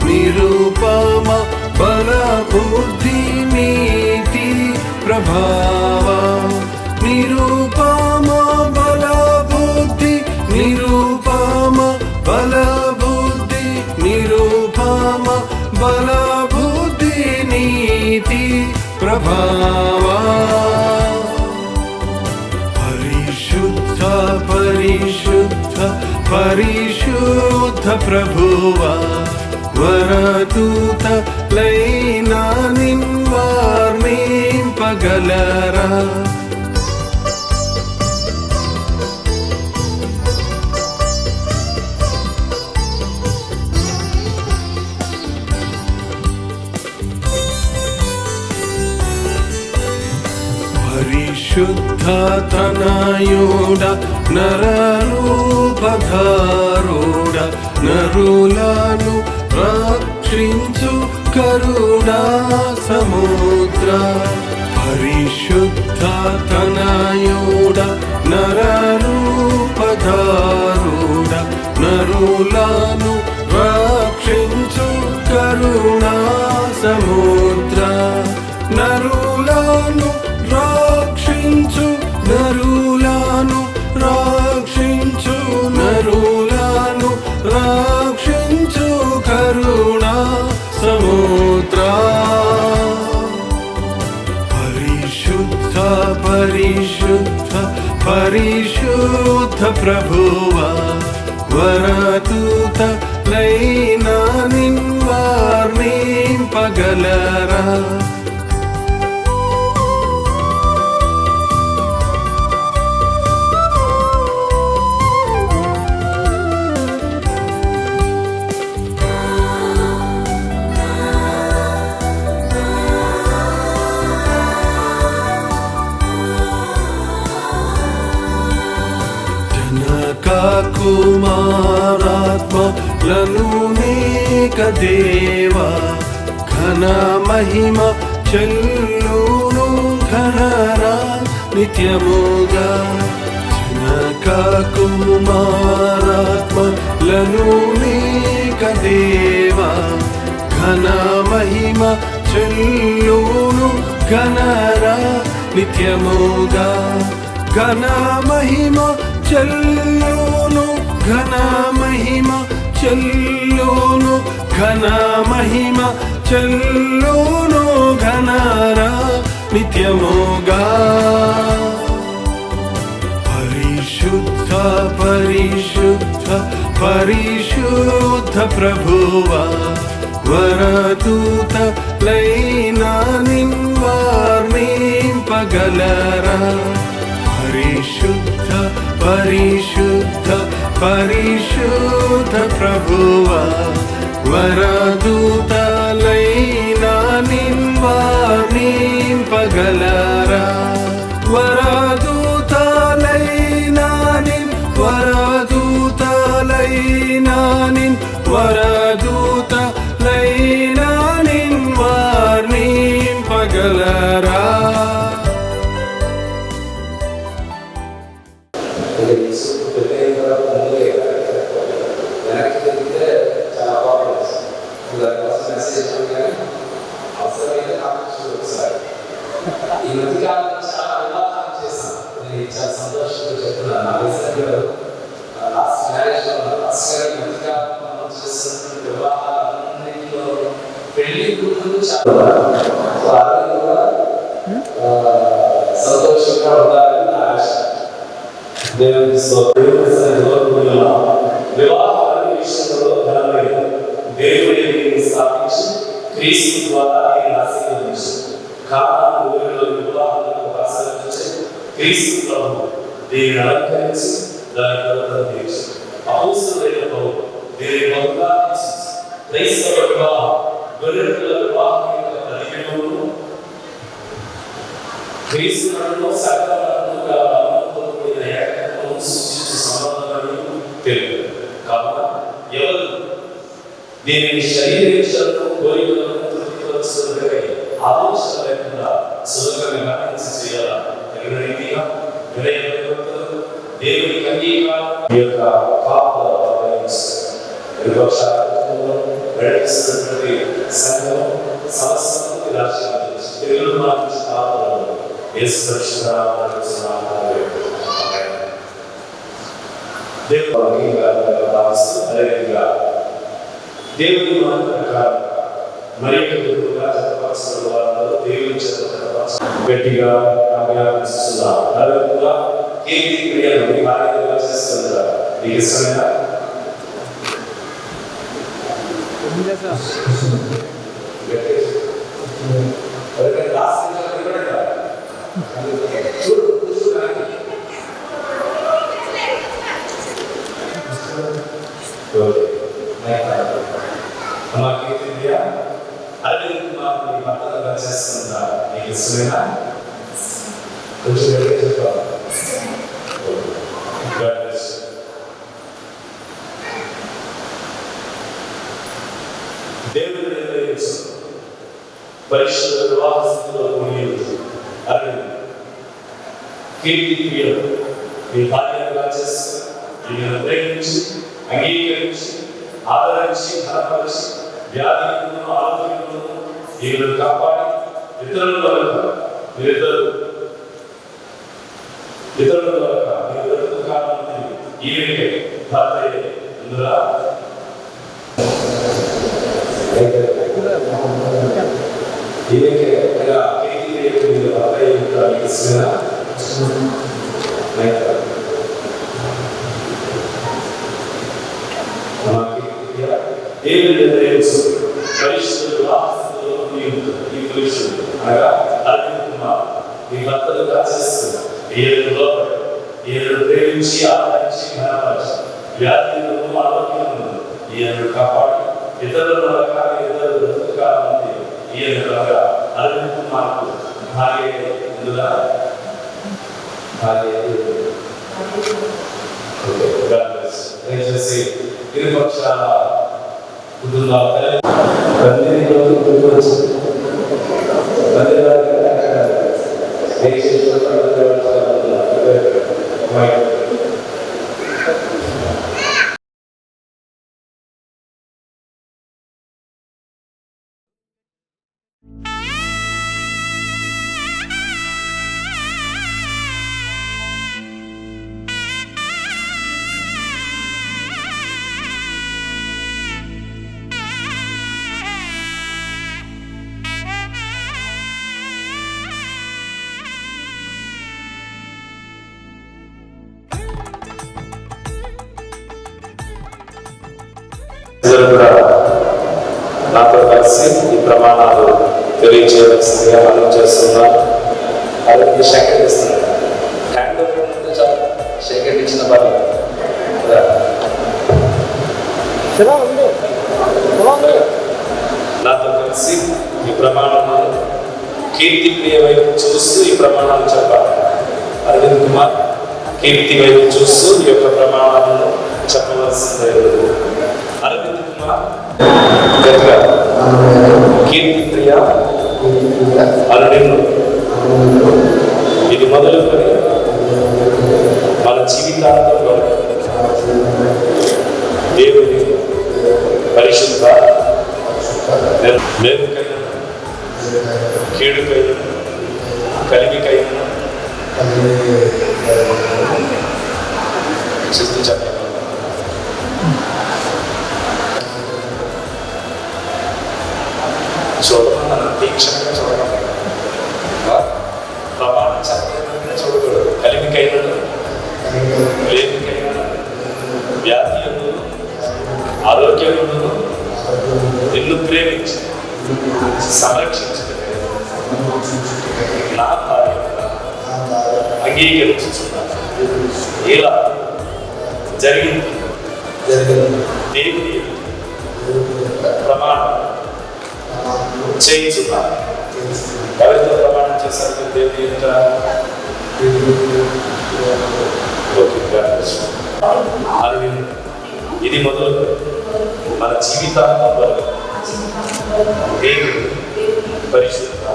నిరుపమ బల బుద్ధి నీతి ప్రభావ. నిరుపమ బల బుద్ధి నిరుపమ బల బుద్ధి నిరుపమ బల బుద్ధి నీతి ప్రభావ. పరిశుద్ధ పరిశుద్ధ పరిశుద్ధ ప్రభువా, వరదూత లైనా నిన్వార్నింపగలరా. పరిశుద్ధ తనయుడ నరరూపధారుడ, నరులను రక్షించు కరుణా సముద్ర. పరిశుద్ధ తనయుడ నరరూపధారుడ, నరులను రక్షించు కరుణా సముద్ర. నరులను రక్షించు నరులను రక్షించు నరులను రక్షించు కరుణా సముద్ర. పరిశుద్ధ పరిశుద్ధ పరిశుద్ధ ప్రభువా, వరదూత లైనా నిన్వార్నింపగలరా. కుమారాత్మలను నీక దేవా, ఘన మహిమ చెల్లును ఘనరా నిత్యముగా. జనక కుమారాత్మలను నీక దేవా, ఘన మహిమ చెల్లును ఘనరా నిత్యముగా. ఘన మహిమ చెల్లును ఘన మహిమ చెల్లును ఘన మహిమ చెల్లును ఘనరా నిత్యముగా. పరిశుద్ధ పరిశుద్ధ పరిశుద్ధ ప్రభువా, వరదూత లైనా నిన్వార్నింపగలరా. నింపగలరా పరిశుద్ధ పరిశుద్ధ పరిశుద్ధ ప్రభువా వరదూతలైనా నింపగలరా వరదూతలైనా వరదూతలైనా వరదూతలైనా నింపగలరా ఈ మధ్యకాలంలో చాలా వివాహాలు చేశాను. నేను చాలా సంతోషంగా చెప్తున్నాను. నా రీసెంట్గా లాస్ట్ మ్యారేజ్ ఈ మధ్యకాలంలో మనం చేస్తున్నటువంటి వివాహాలన్నింటిలో పెళ్లి కూతురు చాలా సంతోషంగా ఉండాలని నా ఆశ. దేవుని వివాహాల విషయంలో ఘనమైన దేవుని స్థాపించి క్రీస్తు ద్వారా ఆయన ఆశీర్వదించి కారణం ఊరిలో వివాహాలకు ఆశీర్వదించి క్రీస్తు ప్రభు దీన్ని అలంకరించి దాని కొలతను తీర్చి అపోస్తులైన పౌలు దీన్ని బహుగా క్రైస్తవ వివాహం గొర్రెల వివాహం యొక్క ప్రతిబింబమును క్రీస్తులో సకలముగా అనుభవమైన ఏకత్వము సూచించే సంబంధాలను తెలుగు కావున ఎవరు దీనిని శరీరేచ్ఛలను కోరికలను తృప్తిపరచుకునే ఆలోచన లేకుండా సులభంగా గమనించి చేయాలా తగిన రీతిగా వినయభక్తులు దేవునికి అంగీకారం ఈ యొక్క పాపల నడిపిస్తున్నటువంటి సంఘం సమస్యకి రాష్ట్రాలు తెలుగు మార్చి పాపలను దేవుని భావిస్తూ అదేవిధంగా దేవుని మాట ప్రకారం మరి చెప్పవలసిన వారంలో దేవుని గట్టిగా ఆజ్ఞాపిస్తున్నాం. అదేవిధంగా కీర్తి క్రియలు మీ కార్యంగా చేస్తుంటారు. మీకు ఇష్టమేనా? దేవుడు పరిశుద్ధ వివాహ స్థితిలో కీర్తి క్రియలు మీ కార్యాలుగా చేస్తూ ఈయన ప్రేమించి అంగీకరించి ఆదరించి ధనపరిచి వ్యాధులను ఆరోగ్యములను ఈయన కాపాడి ఇతరుల వరకు మీరిద్దరు కారణం ఈయనకే భర్త ఇందులో ఈయనకే ప్రేమించి ఆదరించి వ్యాధులను ఆరోగ్యములను ఈయన కాపాడి ఇతరుల కారణం ఈయన అరవింద్ కుమార్కు భార్య ఇందులో దయచేసి ఇరుపక్షాల కుటుంబాల నాతో కలిసి ఈ ప్రమాణాలు తెలియజేయవలసిందిగా మనం చేస్తున్నాం. అరవింద్ సెకండ్ ఇస్తున్నాడు. హ్యాండ్ ఉంటే చాలు, సెకండ్ ఇచ్చిన పర్లేదు. నాతో కలిసి ఈ ప్రమాణాలను కీర్తి ప్రియ వైపు చూస్తూ ఈ ప్రమాణాలు చెప్పాలి. అరవింద్ కుమార్ కీర్తి వైపు చూస్తూ ఈ యొక్క ప్రమాణాలను చెప్పవలసిందే. అరవింద్ కుమార్ గట్టిగా కీర్తి ప్రియ అరుణిను ఇది మొదలుకొని మన జీవితాంతం వరకు దేవుని పరిశుద్ధ మేలుకైన కీడుకైన కలిమికైన చూస్తూ చెప్పాలి. చూడమన్నా తీక్షణంగా చూడడం, ప్రమాణం చెప్పకుండా చూడకూడదు. కలిమికైన లేమికైన వ్యాధి ఎందుకు ఆరోగ్యం ఎందుకు నిన్ను ప్రేమించి సంరక్షించడం నా భార్య అంగీకరించుచున్నాను. ఇలా జరిగింది దేవుని ప్రమాణం చేయించున్నాను. ఎవరితో ప్రమాణం చేశారు దేవుని యొక్క? అరవింద్ ఇది మొదలు మన జీవితాంతం వరకు దేవుడు పరిశుద్ధ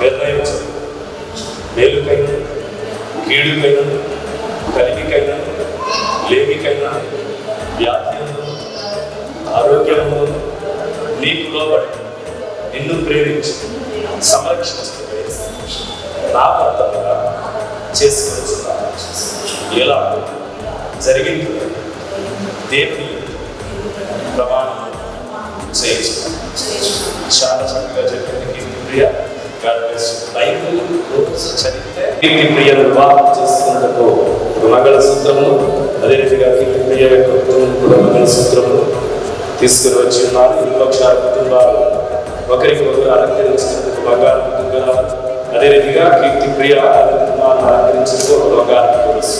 నిర్ణయించు మేలుకైనా కీడుకైనా కలిమికైనా లేమికైనా వ్యాధి ఆరోగ్యము నీకు లోబడి నిన్ను ప్రేమించి సంరక్షించు నా భర్తగా చేసుకొచ్చున్నాను. ఎలా జరిగింది దేవుని ప్రమాణం చేయించు. చాలా చక్కగా చెప్పింది కీర్తి ప్రియ. బైబిల్ రోజు చదివితే కీర్తి ప్రియను వివాహం చేసుకున్నట్టు మంగళసూత్రము, అదే రీతిగా కీర్తి ప్రియ యొక్క కూడా మంగళసూత్రము తీసుకుని వచ్చి ఉన్నారు. ఇరుపక్షాల కుటుంబాలు ఒకరికి ఒకరు అలంకరించినందుకు బంగారు కుటుంబాలు, అదే రీతిగా కీర్తి ప్రియ అలంకరించుతూ బంగారు కొలుసు.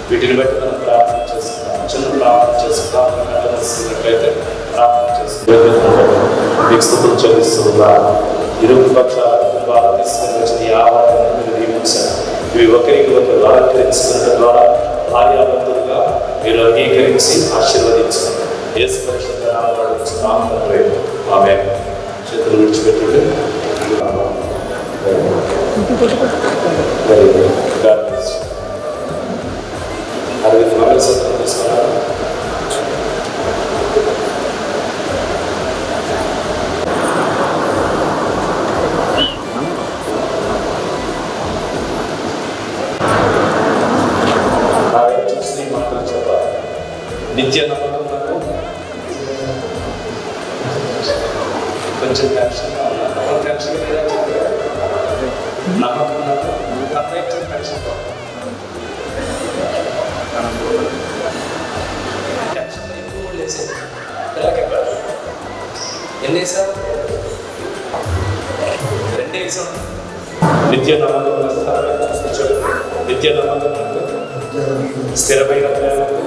వీటిని బట్టి మనం ప్రార్థన చేసుకుంటాం. చిన్న ప్రార్థన చేసుకుంటాం. కట్టవలసినట్లయితే ప్రార్థన చేసుకుంటాం. స్థుతులు చెల్లిస్తున్నారు. ఇరుపక్షాల కుటుంబాలు తీసుకుని వచ్చిన ఈ ఆహ్వానాన్ని మీరు నియమించారు. ఇవి ఒకరికి ఒకరు అలంకరించడం ద్వారా భార్యాభర్తలుగా మీరు అంగీకరించి ఆశీర్వదించారు. యేసు పరిశుద్ధ నామములో తండ్రి ఆమేన్. చేతులు విడిచిపెట్టండి. అరవింద్ మంగళసూత్రం తీసుకున్నారు. చూసి మాటలు చెప్పాలి. నిత్య నమ్మకం నాకు కొంచెం టెన్షన్గా ఉన్నా. టెన్షన్ నమ్మకం నాకు టెన్షన్ టెన్షన్ ఎక్కువ లేసేది. పిల్లకి ఎన్ని వేసావు? 2 వేసాం. నిత్య నమ్మకం నిత్య నమ్మకం స్థిరమైన ప్రేమకు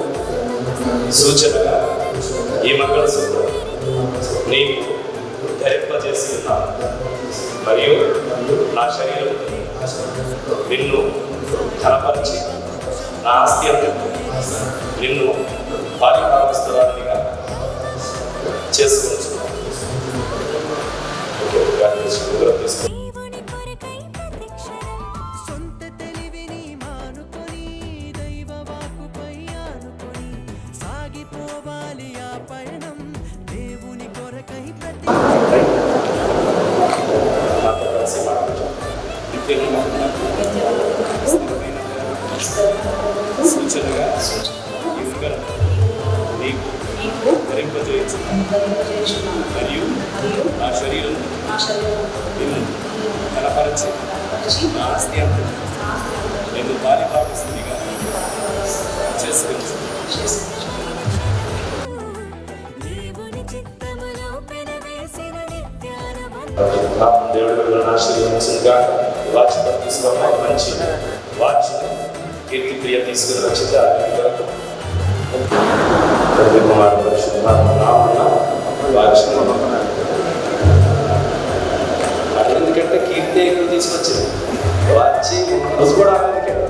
సూచనగా ఈ మంగళసూత్రం నీకు ధరింపజేసి ఉన్నాను. మరియు నా శరీరం నిన్ను ఘనపరిచి నా ఆస్తి అంతకు నిన్ను పారిభాగస్తురాలిగా చేసుకుంటున్నాను. సూచనగా నీకు ధరింపజేయుచున్నాను. మరియు నా శరీరం నిన్ను ఘనపరచి నా ఆస్తి అంతా నిన్ను పారిభాగస్తునిగా చేసుకుంటున్నాను. దేవుడు ఆశీర్వదించుగా. వాచ్ తీసుకున్నాయి, మంచి వాచ్ కీర్తి ప్రియ తీసుకుని వచ్చింది. రవి కుమార్ పరిశుద్ధ వాచ్ ఎందుకంటే కీర్తి ఎక్కువ తీసుకొచ్చింది వచ్చి రోజు కూడా ఆనందించాడు.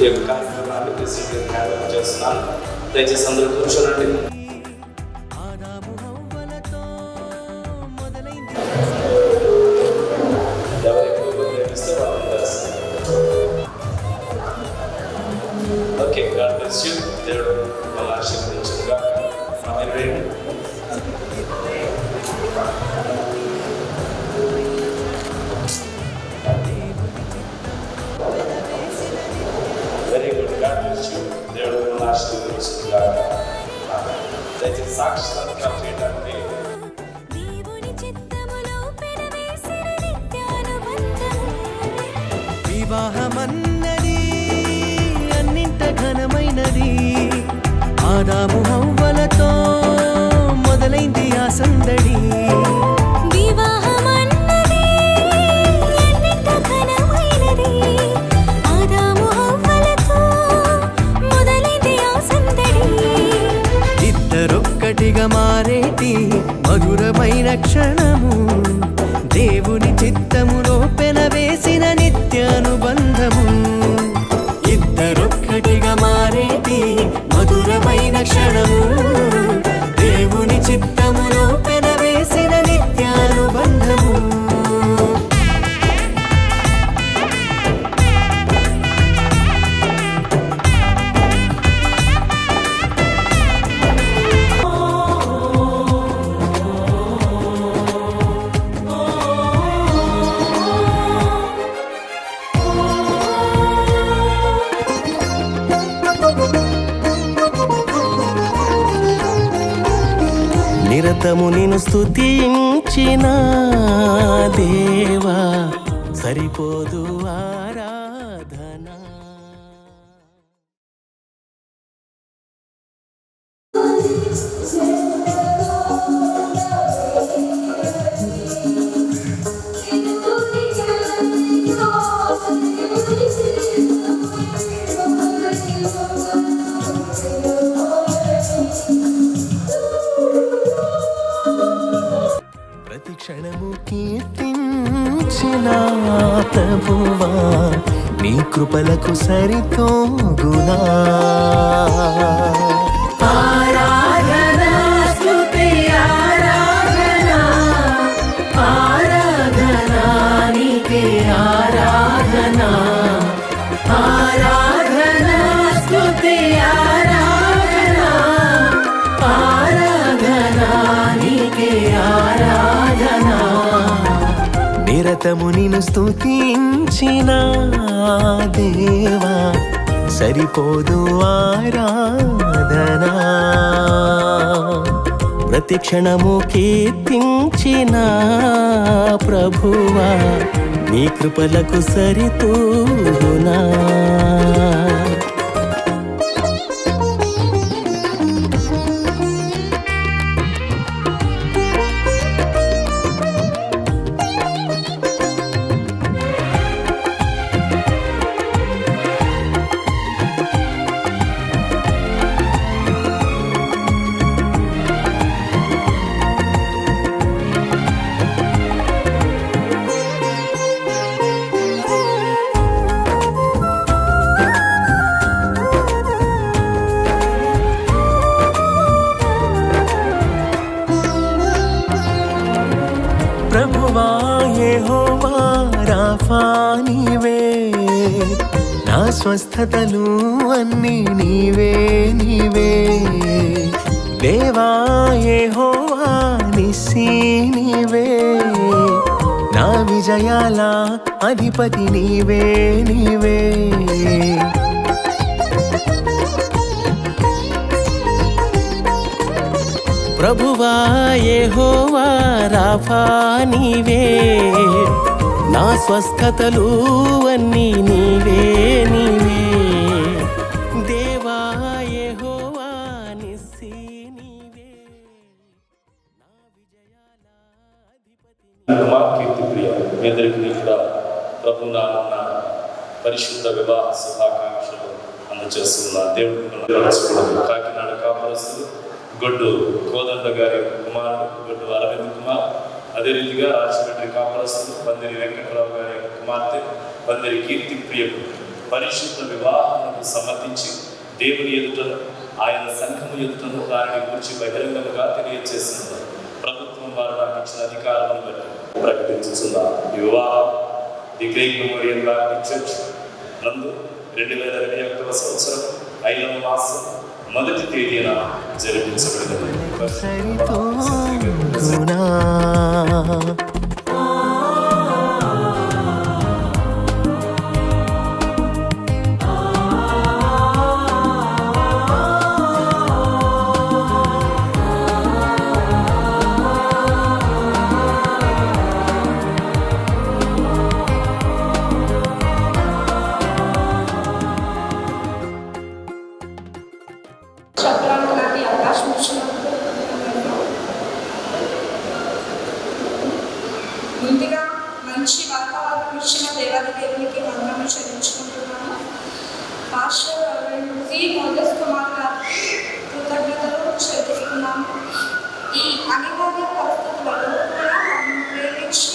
ఈ యొక్క కార్యక్రమాన్ని చేస్తున్నాను. దయచేసి అందరూ కూర్చోనండి. ఎవరు ఎక్కువ ప్రేమిస్తే వాళ్ళు తెలుస్తారు. Okay, God bless you. దేవుడు మన ఆశీర్వదించుగా. Very good, God bless you. దేవుడు మన ఆశీర్వదించుగా. దయచేసి సాక్షి సంతకాలు చేయడానికి వివాహమన్నది అన్నింట ఘనమైనది. ఆదాము హవ్వలతో మొదలైంది ఆ సందడి. ఇద్దరొక్కటిగా మారేటి మధురమైన క్షణము, దేవుని చిత్తములో పెనవేసిన నిత్యానుబంధము. ఇద్దరొక్కటిగా మారేటి మధురమైన క్షణము, దేవుని చిత్తములో పెనవేసిన నిత్యానుబంధము. నిరతము నిన్ను స్తుతించిన దేవా, సరిపోదు ఆరాధన. ప్రతి క్షణము కీర్తించిన ప్రభువా, నీ కృపలకు సరితోగునా. ఆరాధనా స్తుతి ఆరాధనా, ఆరాధనా నీకే ఆరాధనా. ఆరాధనా స్తుతి ఆరాధనా, ఆరాధనా నీకే ఆరాధనా. నిరతము నిన్ను స్తుతించిన దేవా, సరిపోదు ఆరాధనా. ప్రతి క్షణము కీర్తించిన ప్రభువా, నీ కృపలకు సరితూగునా. ప్రభువా యెహోవా రాఫా నీవే, నా స్వస్థతలు అన్నీ నీవే నీవే. దేవా యెహోవా నిస్సీ నీవే, నా విజయాల అధిపతి నీవే నీవే. ప్రభువా యెహోవా రాఫా నీవే, నా స్వస్థతలు అన్నీ నీవే నీవే. దేవా యెహోవా నిస్సీ నీవే, నా విజయాల అధిపతి. కీర్తి ప్రియ మీ అందరికీ కూడా ప్రభు నామమున పరిశుద్ధ వివాహ శుభాకాంక్షలు అందజేస్తున్న దేవుడు. కాకినాడ కాపురస్తులు గొడ్డు కోదండ గారి కుమారుడు గొడ్డు అరవింద్ కుమార్, అదే రీతిగా రాజమండ్రి కాపురస్తులు పందిరి వెంకటరావు గారి కుమార్తె పందిరి కీర్తి ప్రియకు పరిశుద్ధ వివాహాలను సమర్థించి దేవుని ఎదుటను ఆయన సంఘము ఎదుటను దానిని గురించి బహిరంగంగా తెలియజేస్తున్నారు. ప్రభుత్వం వారు నాకు ఇచ్చిన అధికారాలను బట్టి ప్రకటించుతున్నారు. ఈ వివాహం the great memorial Baptist church నందు 2021వ సంవత్సరం 5వ మాసం మొదటి తేదీన జరిపించబడింది. సరితోనా ముందుగా మంచి వాతావరణం ఇచ్చిన దేవాది దేవునికి వందనములు చెల్లించుకుంటున్నాను. పాస్టర్ సి మోదస్ కుమార్ గారికి కృతజ్ఞతలు చెల్లిస్తున్నాము. ఈ అనివార్య పరిస్థితులలో కూడా మమ్మల్ని ప్రేమించి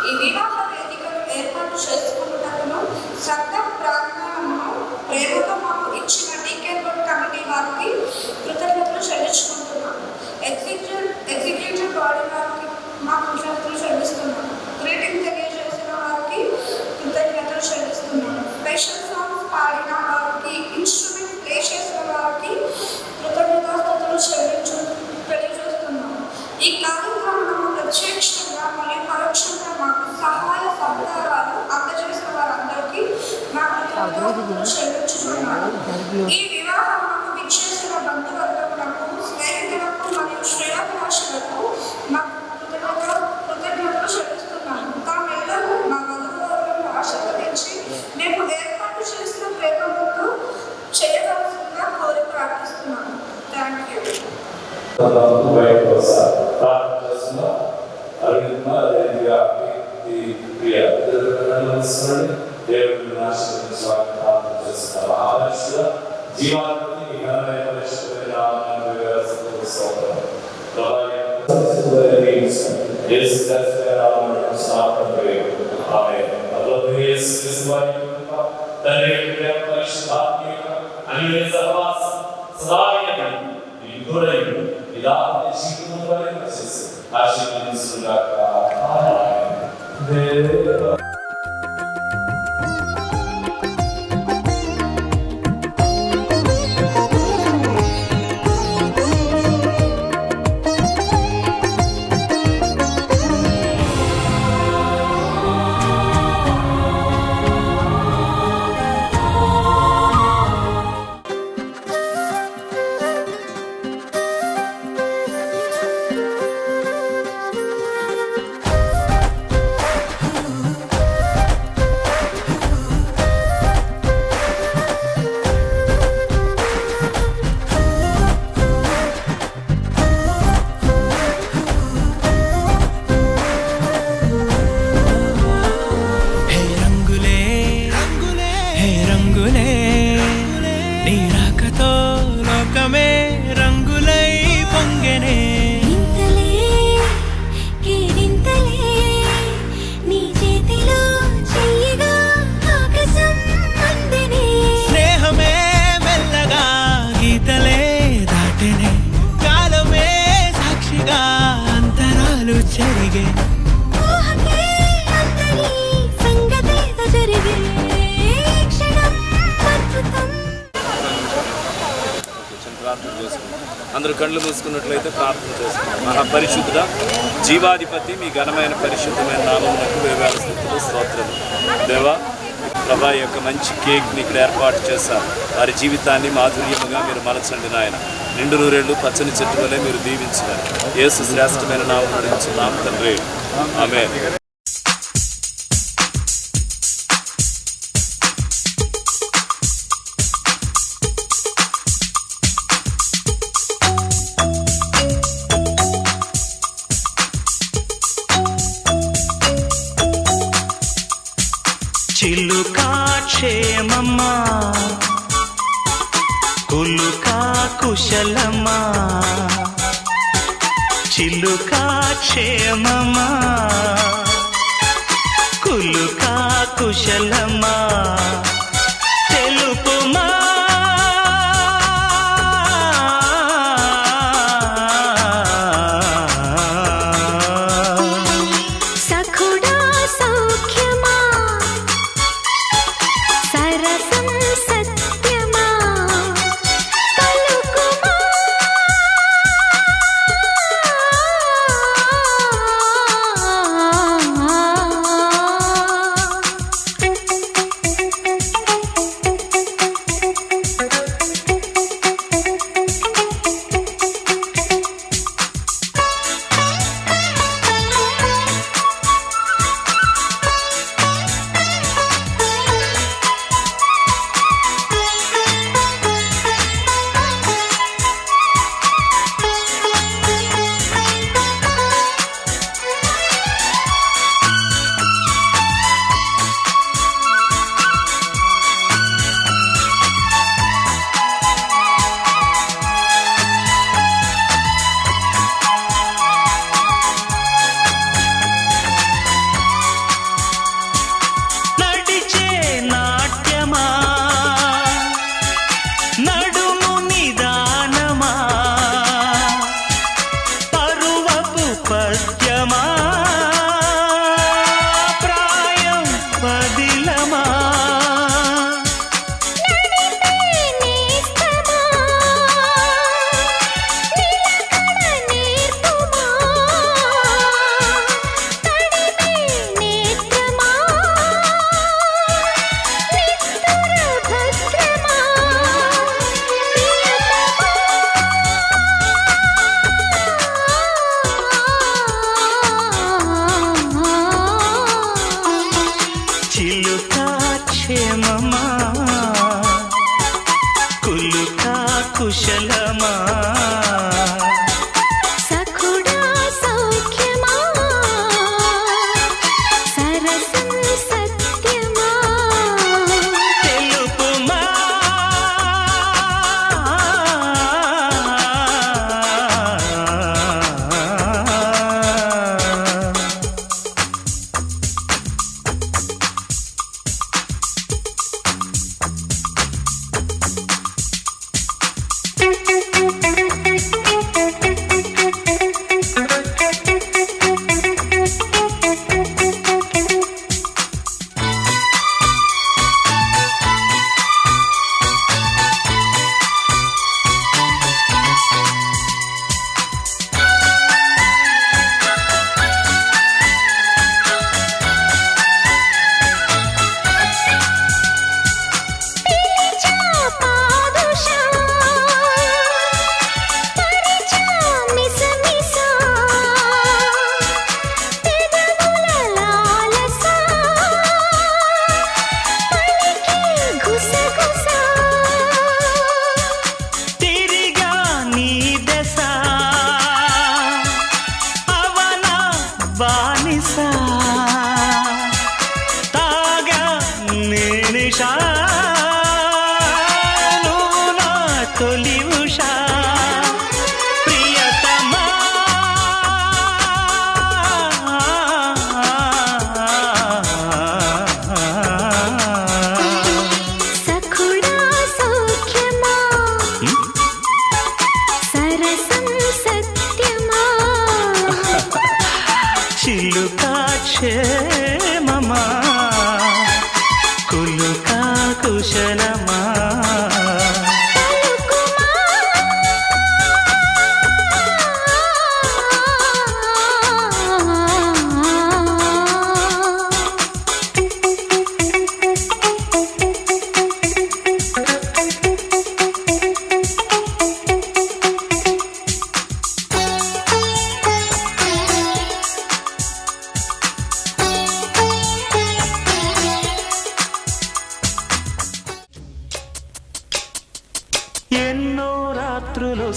ఈ వివాహ వేదికను ఏర్పాటు చేసుకున్నటను సంఘ ప్రాంగణంలో ప్రేమతో మాకు ఇచ్చిన డీకెన్ బోర్డ్ కమిటీ వారికి కృతజ్ఞతలు చెల్లించుకుంటున్నాము. ఎగ్జిక్యూటివ్ బాడీ వారికి మా కృతజ్ఞతలు చెల్లిస్తున్నాము. గ్రీటింగ్ తెలియజేసిన వారికి కృతజ్ఞతలు చెల్లిస్తున్నాము. స్పెషల్ సాంగ్స్ పాడిన వారికి, ఇన్స్ట్రుమెంట్ ప్లే చేసిన వారికి కృతజ్ఞతాస్తుతులు తెలియజేస్తున్నాము. ఈ కార్యక్రమంలో ప్రత్యక్షంగా మరియు పరోక్షంగా మాకు సహాయ సహకారాలు అందజేసిన వారందరికీ మా కృతజ్ఞతలు చెల్లించుతున్నాము. ఈ వివాహం మాకు విచ్చేసిన బంధువర్గములకు, స్నేహితులకు మరియు శ్రేయోభిలాషులకు మా కృతజ్ఞతలు చెల్లిస్తున్నాము. తామెల్లరూ మా వధువులను ఆశీర్వదించి మేము ఏర్పాటు చేసిన ప్రేమకు చేయవలసిందిగా కోరి ప్రార్థిస్తున్నాము. Thank you. అందరూ కళ్ళు మూసుకున్నట్లయితే ప్రార్థన చేసుకున్నాం. మహాపరిశుద్ధ జీవాధిపతి మీ ఘనమైన పరిశుద్ధమైన నామమునకు వేవేల స్థితులు స్తోత్రము. దేవా ప్రభా యొక్క మంచి కేక్ని ఇక్కడ ఏర్పాటు చేశారు. వారి జీవితాన్ని మాధుర్యముగా మీరు మలచండి నాయన. నిండు నూరేళ్లు పచ్చని చెట్టు వలె మీరు దీవించినారు. యేసు శ్రేష్టమైన నామం నడిపించున్నాం తండ్రి, ఆమేన్. చిలుకా క్షేమమ్మా, కులుకా కుశలమా, చిలుకా క్షేమమా, కులుకా కుశలమా, తెలుపుమా సఖుడా సౌఖ్యమా, సరసం సత్యమా, పలుకుమా నడిచే నాట్యమా, నడుము నిదానమా, పరువపు పద్యమా, ప్రాయం పదిలమా, చిలుకా క్షేమమా, కులుకా కుశలమా, సఖుడా సౌఖ్యమా, సరసం సత్యమా, తెలుపుమా పిలిచా పాదుషా, పరిచా మిసమిసా, పెదవుల లాలసా, పలికే గుసగుసా, తిరిగా నీ దశ అవన బానిస, తాగా నేనిషా, నువ్వు నా తొలి ఉషా, ప్రియతమా సఖుడా సౌఖ్యమా, సరసం సత్యమా, చిలుకా క్షేమమా, కులుకా కుశలమా, పలుకుమా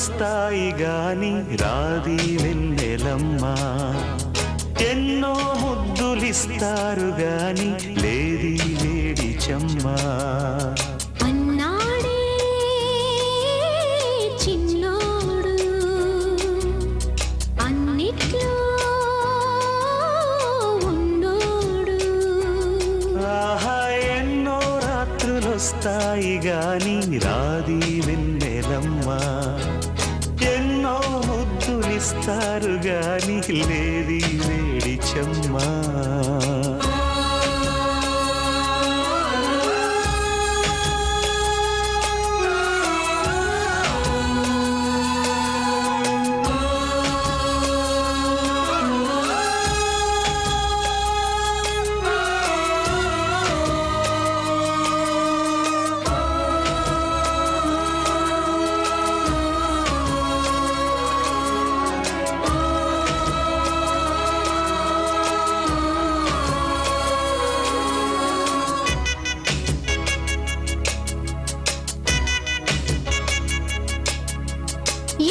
రాత్రులొస్తాయి గాని రాది వెన్నెలమ్మా ఎన్నో ముద్దులిస్తారు గాని లేది వేడి చెమ్మా అన్నాడే చిన్నోడు అన్నిట్లో ఉన్నోడు ఆహా ఎన్నో రాత్రులొస్తాయి గాని రాది వెన్నెలమ్మా ఎన్నో ముద్దులిస్తారు గాని లేది వేడి చెమ్మా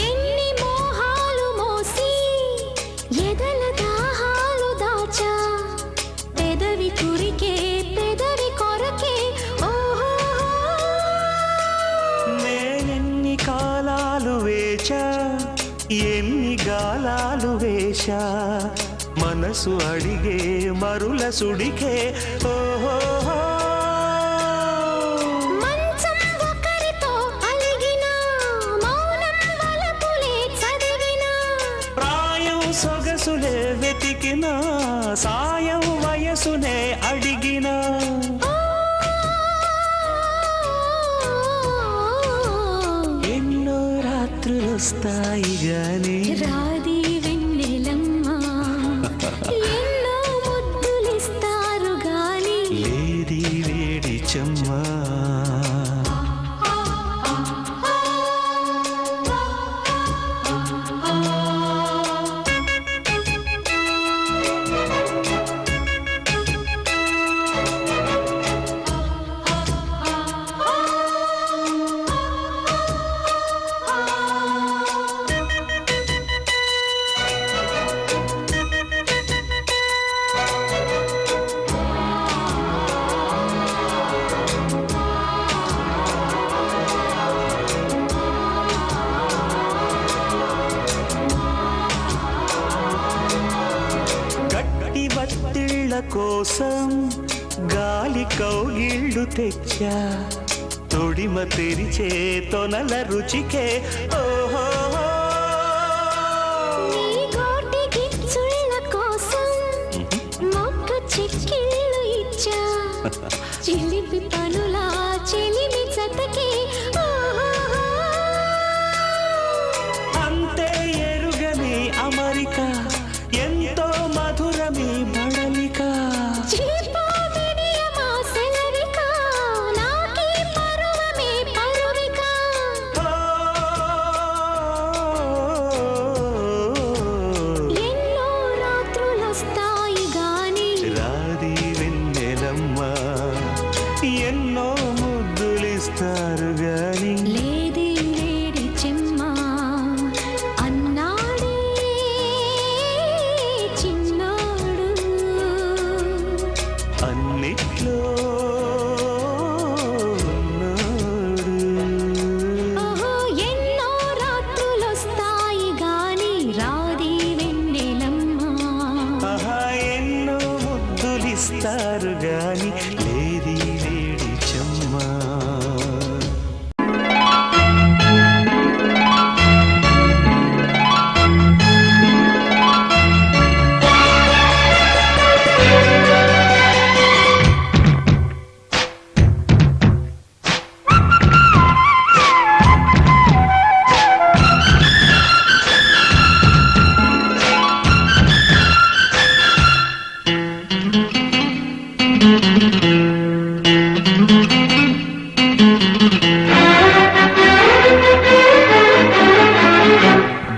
ఎన్ని మోహాలు మోసి ఎదల దాహాలు దాచా పెదవి కురికే పెదవి కొరకే ఓహో నేనెన్ని కాలాలు వేచా ఎన్ని గాలాలు వేశా మనసు అడిగే మరుల సుడికే ఓహో మంచం ఒకరితో అలిగిన మౌనం వలపులే చదివిన ప్రాయం సొగసులే వెతికిన సాయం వయసునే అడిగిన ఎన్నో రాత్రులొస్తాయి గాని రాది వెన్నెలమ్మా ఎన్నో ముద్దులిస్తారు గాని లేది వేడి చెమ్మా గట్టి బత్తిళ్ళ కోసం గాలి కౌగిళ్ళు తెచ్చా తొడిమ తెరిచే తొనల రుచికే ఓహో నీ గోటి గిచ్చుళ్ళ కోసం మొక్క చిక్కిళ్ళు ఇచ్చా చిలిపి పనులా చెలిమి జతకి అంతే ఎరుగని అమరిక ఎంతో మధురమి బడలిక ఎన్నో రాత్రులొస్తాయి గాని రాది వెన్నెలమ్మా ఎన్నో ముద్దులిస్తారు గాని లేది వేడి చెమ్మా అన్నాడే చిన్నోడు అన్నిట్లో ఉన్నాడు. ఓహో ఎన్నో రాత్రులొస్తాయి గాని రాది వెన్నెలమ్మా ఆహా ఎన్నో ముద్దులిస్తారు గాని లేది వేడి చెమ్మా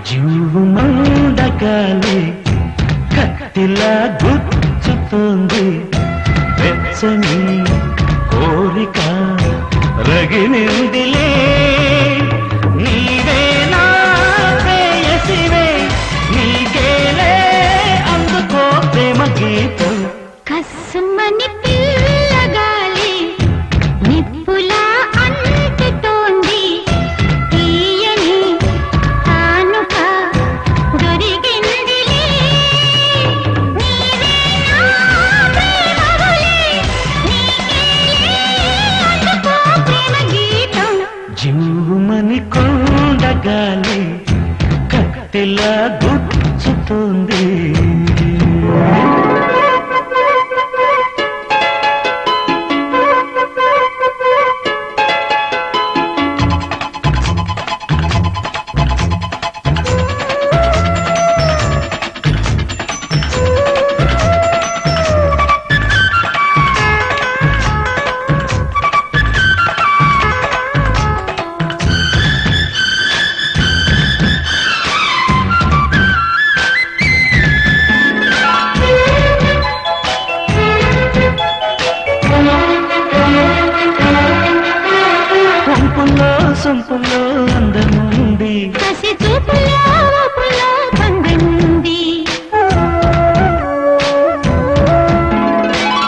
జీవు మండగాలి కత్తిలా గుచ్చుతోంది వెచ్చని కోరిక రగిలిందిలే నీవే నా కసుమని పిల్లగాలి నిప్పులా అంటుతోంది తీయని కానుక దొరికిందిలే నీవే నా ప్రేమవులే నీకేలే అందుకో ప్రేమ గీతం జివ్వుమని కొండగాలి కట్టెలా గుచ్చుతోంది సొంపులో అందముంది కసి చూపులో ఊపులో పండుంది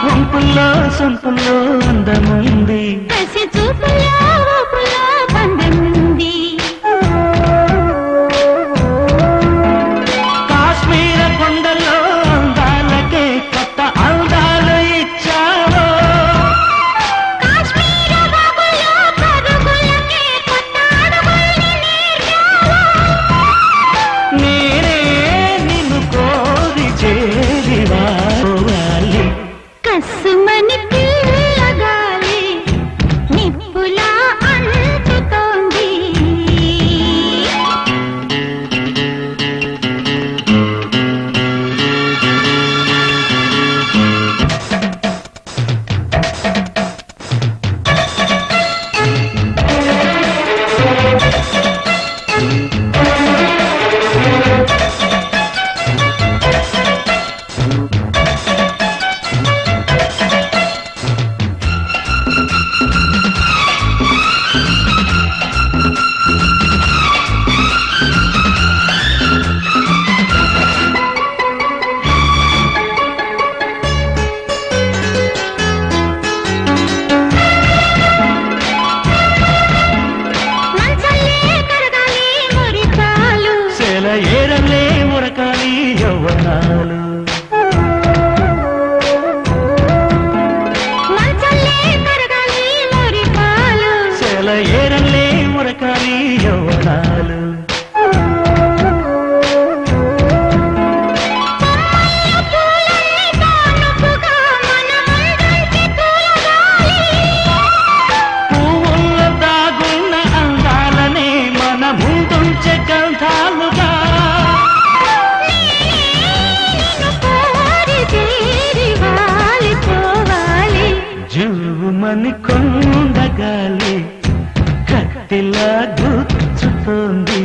వంపుల్లో సొంపులో అందముంది కసి చూపులో ఊపులో పండుంది కాశ్మీర కొండలో అందాలకే కొత్త అందాలు ఇచ్చావో కాశ్మీర బాబులో పరుగులకే కొత్త అడుగుల్ని నేర్పావో నేనే నిన్ను కోరి చేరి వారి కసుమని పిల్లగాలి నిప్పులా అంటుతోంది మంచల్లే కరగాలి మురికాలు సెల ఏరలే ఉరకాలి యవ్వనాలు మంచల్లే కరగాలి మురికాలు సెల ఏరలే ఉరకాలి యవ్వనాలు కానుకగా మన ముందుంచి తూలగాలి పువ్వుల్లో దాగున్న అందాలనే మన ముందుంచే గంధాలుగా నిన్ను కోరి చేరి వాలిపోవాలి జువ్వుమని కొండగాలి కత్తిలా గుచ్చుతోంది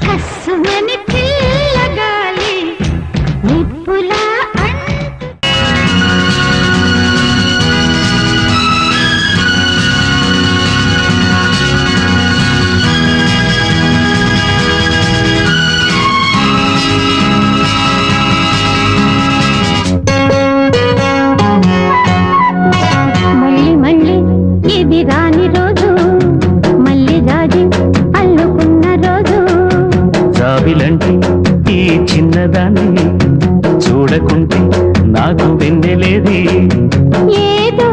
కసుమని పిల్లగాలి నిప్పులా అంటు మళ్ళీ మళ్ళీ ఇది రాని రోజు మళ్ళీ జాజి అల్లుకున్న రోజు జాబిలంటే ఈ చిన్నదాన్ని చూడకుంటే నాకు వెన్నెలేది ఏదో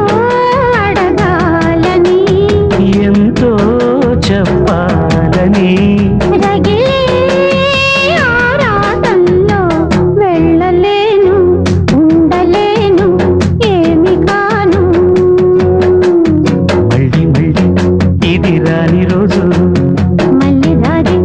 అడగాలని ఎంతో చెప్పాలని రగిలే ఆరాటంలో వెళ్ళలేను ఉండలేను ఏమి కాను మళ్ళీ మళ్ళీ ఇది రాని రోజు మళ్ళీ రాజి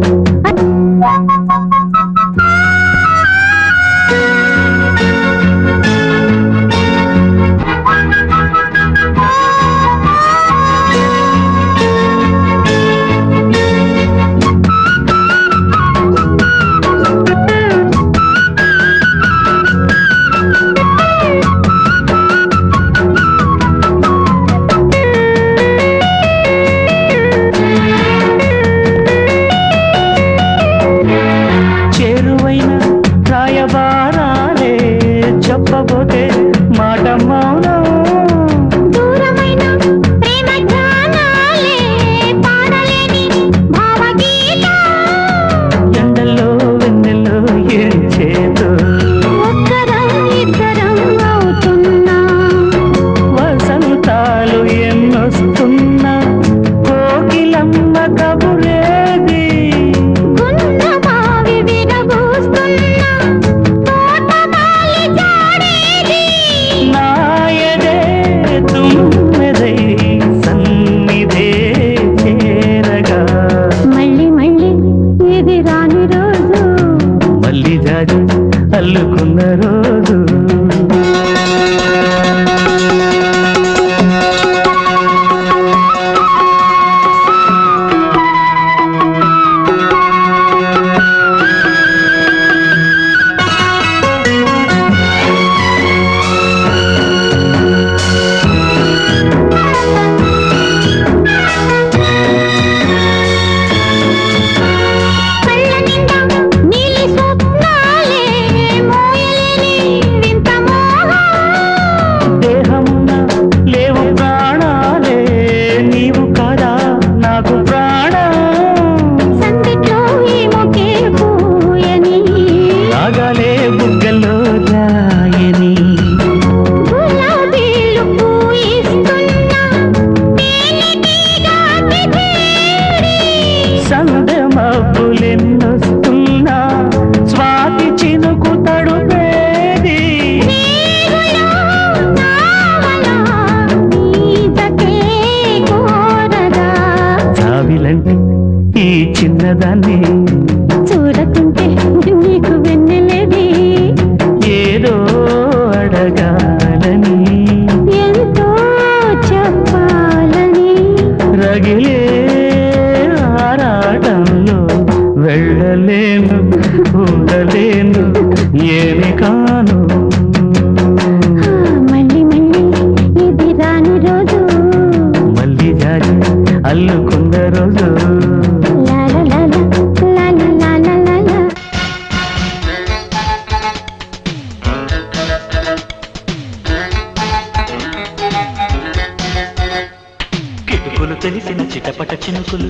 తెలిసిన చిటపట చినుకులు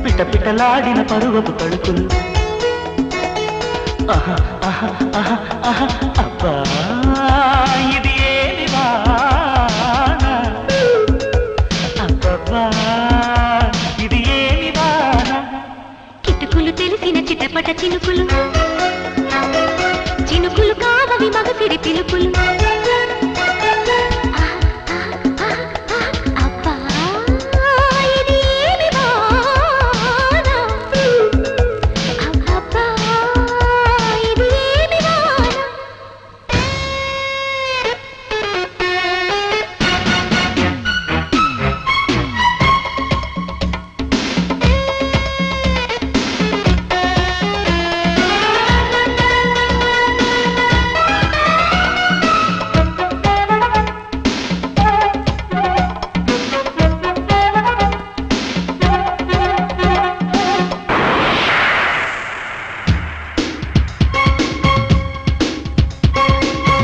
పిటపిటలాడిన పరువపు తడుకులు ఆహా ఆహా ఆహా ఆహా అబ్బా ఇది ఏమి వాన అబ్బబ్బా ఇది ఏమి వాన కిటుకులు తెలిసిన చిటపట చినుకులు చినుకులు కావవి మగసిరి పిలుపులు అబ్బా ఇది ఏమి వాన అబ్బబ్బా ఇది ఏమి వాన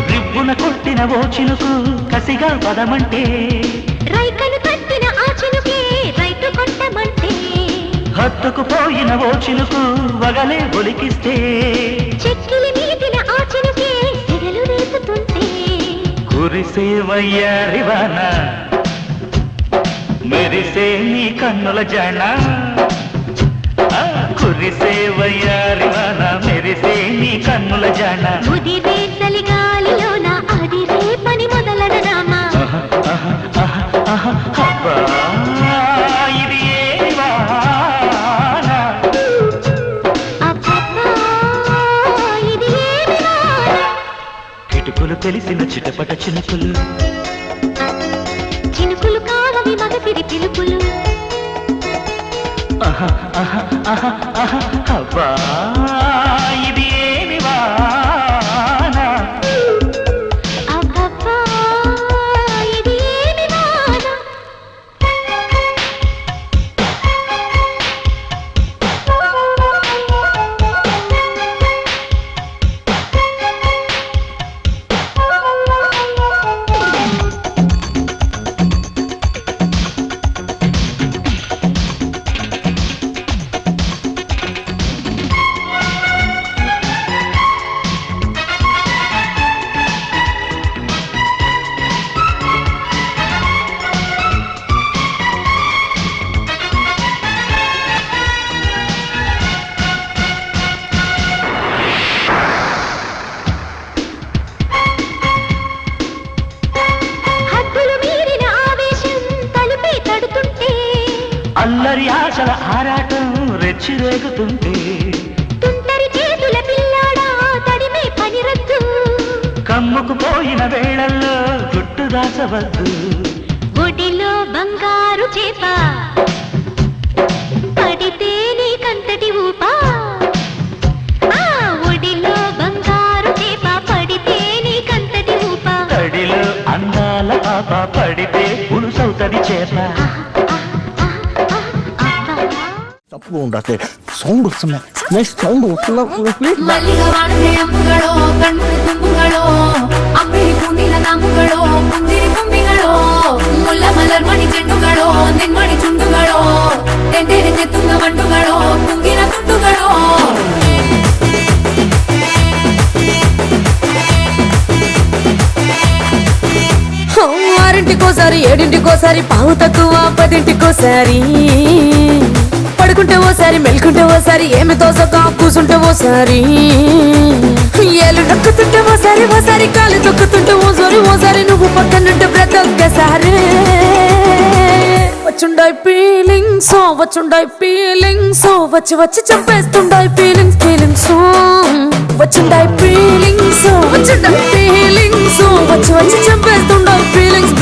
రిబ్బున కొట్టిన ఓ చినుకు కసిగా పదమంటే రైకలు కట్టిన ఆ చినుకే రైతు కొట్టమంటే హత్తుకు పోయిన ఓ చినుకు వగలే ఒలికిస్తే చెక్కిలి మీదిన ఆ చినుకే సిగలు రేపుతుంటే కురిసే వయ్యారివాన మెరిసే నీ కన్నుల జాణ కురిసే వయ్యారివాన మెరిసే నీ కన్నుల జాణ ముదిరే చలిగాలిలోన అదిరే పని మొదలడనామా అబ్బా ఇది ఏమి వాన అబ్బబ్బా ఇది ఏమి వాన కిటుకులు తెలిసిన చిటపట చినుకులు చినుకులు కావవి మగసిరి పిలుపులు ఆహా ఆహా ఆహా ఆహా అబ్బా ఇది ఏమి వాన అబ్బబ్బా ఇది ఏమి వాన హద్దులు మీరిన ఆవేశం తలుపే తడుతుంటే అల్లరి ఆశల ఆరాటం రెచ్చిరేగుతుంటే తుంటరి చేతుల పిల్లాడా తడిమే పని రద్దు కమ్ముకు పోయిన వేళల్లో గుట్టు దాచవద్దు ఒడిలో బంగారు చేప పడితే నీ కంతటి ఊపా ఆ ఒడిలో బంగారు చేప పడితే నీ కంతటి ఊపా తడిలో అందాల పాప పడితే పులుసవుతది చేప ತಪ್ಪು ಉಂಡಾತೆ ಸೌಂಡ್ ನೆಕ್ಸ್ಟ್ ಸೌಂಡ್ ಮಲ್ಲಿಗ ವಾಣದೆ ಅಂಬುಗಳೋ ಕಣ್ಮುಡಿ ತುಂಬುಗಳೋ ಅಂಬಿಳಿ ಪುಂಡಿಲ ನಾಮುಗಳೋ ಪುಂದಿರಿ ಕೊಂಬಿಗಳೋ ಮುಲ್ಲ ಮಲರ್ ಮಣಿ ಚೆಂಡುಗಳೋ ನಿನ್ಮಣಿ ಚುಂಡುಗಳೋ ತೆಂಡೆರೆ ತೆತ್ತುಂಗ ಮಂಡುಗಳೋ ಪುಂಗಿನ ತುಂಡುಗಳೋ ఆరింటికోసారి ఏడింటికోసారి పావు తక్కువ 10ంటికోసారి పడుకుంటే ఓసారి మెల్కుంటే ఓసారి ఏమి తోసక కూసుంటే ఓసారి ఏళ్ళు నొక్కుతుంటే ఓసారి ఓసారి కాలు తొక్కుతుంటే ఓసారి నువ్వు పక్కనుంటే ప్రతి ఒక్కసారి వచ్చుండాయి ఫీలింగ్స్ వచ్చి వచ్చి చంపేస్తుండాయి ఫీలింగ్స్ వచ్చుండాయి ఫీలింగ్స్ వచ్చి వచ్చి చంపేస్తుండాయి ఫీలింగ్స్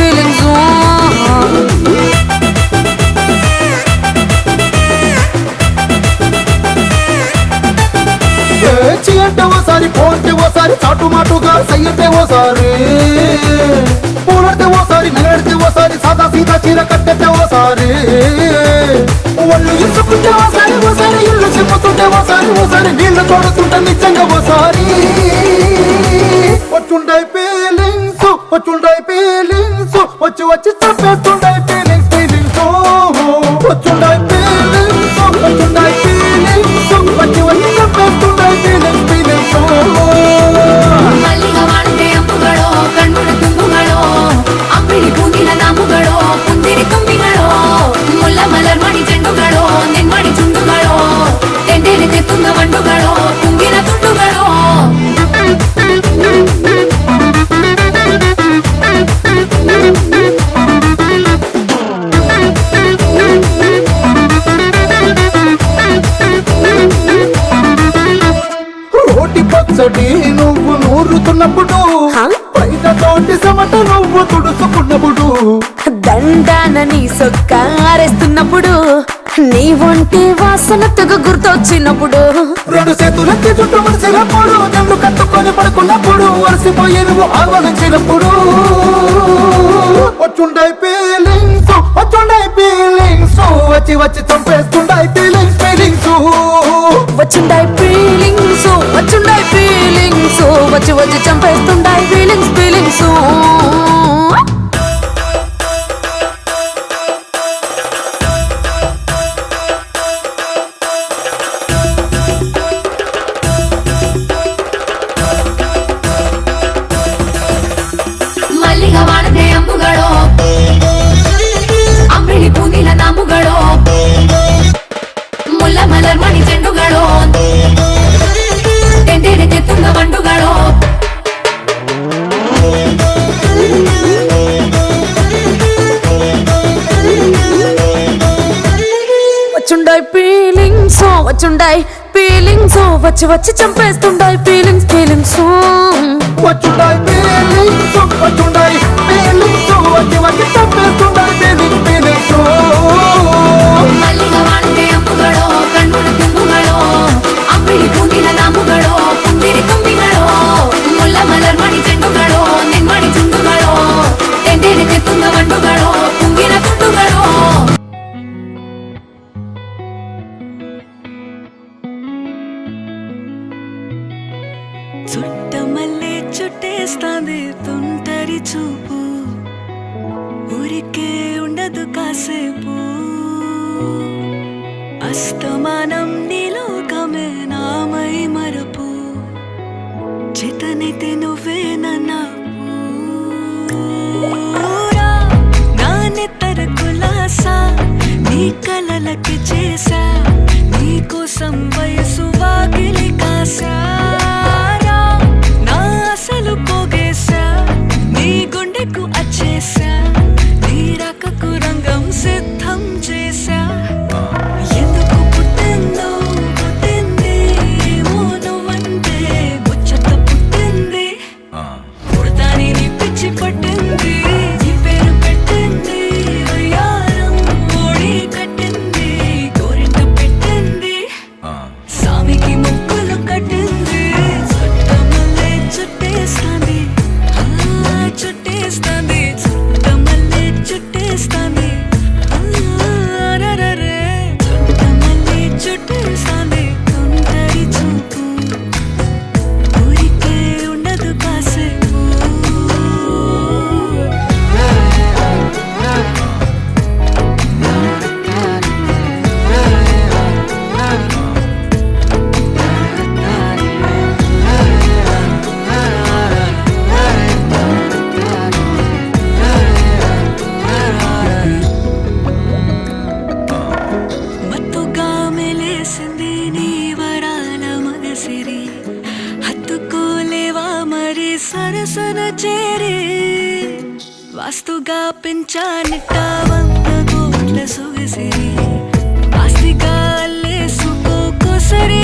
అంటే ఓసారి పోతే ఓసారి చాటు మాటుగా సయ్యతే ఓసారి పూలడితే ఓసారి నగడితే ఓసారి సాదా సీదా చీర కట్టెతే ఓసారి ఒళ్ళు ఇసుకుంటే ఓసారి ఇల్లు చెప్పుతుంటే ఓసారి నీళ్లు తోడుతుంటే నిజంగా ఓసారి వచ్చుండాయి ఫీలింగ్స్ వచ్చి వచ్చి చంపేస్తుండాయి ఫీలింగ్స్ చెమటతోటి చెమట నువ్వు తుడుచుకున్నప్పుడు దండాన నీ సొక్క ఆరేస్తున్నప్పుడు నీ ఒంటి వాసన తెగ గుర్తొచ్చినప్పుడు రెండు చేతులకి చుట్టూ మనిషినప్పుడు జండు కట్టుకొని పడుకున్నప్పుడు వలసిపోయి నువ్వు ఆహ్వానించినప్పుడు వచ్చుండాయి ఫీలింగ్స్ వచ్చి వచ్చి చంపేస్తుండాయి ఫీలింగ్స్ వచ్చుండాయి ఫీలింగ్స్ వచ్చి వచ్చి చంపేస్తుండాయి ఫీలింగ్స్ ಮಲ್ಲಿಗ ವಾಣದೆ ಅಂಬುಗಳು ಅಂಬಿಳಿ ಪೂನಿಲ ನಾಮುಗಳು ಮುಲ್ಲ ಮಲರ್ ಮಣಿ ಚೆಂಡುಗಳು ತೆಂಡೆಡೆ ತುಂಗ ಬಂಡುಗಳು వచ్చుండాయి ఫీలింగ్స్ వచ్చి వచ్చి చంపేస్తుండాయి ఫీలింగ్స్ వచ్చుండాయి ఫీలింగ్స్ వచ్చి వచ్చి చంపేస్తుండాయి ఫీలింగ్స్ ಮಲ್ಲಿಗ ವಾಣದೆ ಅಂಬುಗಳು ಕಣ್ಣುಳ ತುಂಬುಗಳು ಅಂಬಿಳಿ ಪೂನಿಲ ನಾಮುಗಳು ಪುಂದಿರಿ ತುಂಬಿಗಳು ಮುಲ್ಲ ಮಲರ್ ಮಣಿ ಚೆಂಡುಗಳು ನಿನ್ಮಣಿ ತುಂಡುಗಳು ತೆಂಡೆಡೆ ತುಂಗ ಬಂಡುಗಳು ಪುಂಗಿನ ತುಂಡುಗಳು చుట్టమల్లే చుట్టేస్తాంది తుంటరి చూపు ఊరికే ఉండదు కాసేపు అస్తమానం నీలోకమే నామై మరపు చేతనైతే నువ్వే నన్నా నాన్నెత్తర కులాసా నీ కలలకి చేసా నీ కోసం వయసు వాకిలి కాసా అసలు పోగేశా నీ గుండెకు అచ్చేసా నీ రకకు రంగం సిద్ధం చేశా ఎందుకు పుట్టింది ఏమో నువ్వంటే ముచ్చట పుట్టింది పుడతాని నీ పిచ్చి పట్టింది నీ పేరు పెట్టింది వయ్యారం ఓడి కట్టింది గోరింట పెట్టింది సామికి ముక్కులు కట్టింది చుట్టేస్తాంది చుట్టమల్లె చుట్టేస్తాంది చుట్టమల్లె చుట్టేస్తాంది తుంటరి చూపు ఊరికే ఉండదు కాసేపు మత్తుగా మెలేసింది నీ వరాల మగసిరి హత్తుకోలేవా మరి సరసన చేరి వాస్తుగా పెంచానిట్ట 100 కోట్ల సొగసిరి ఆస్తిగా అల్లేసుకో కొసరి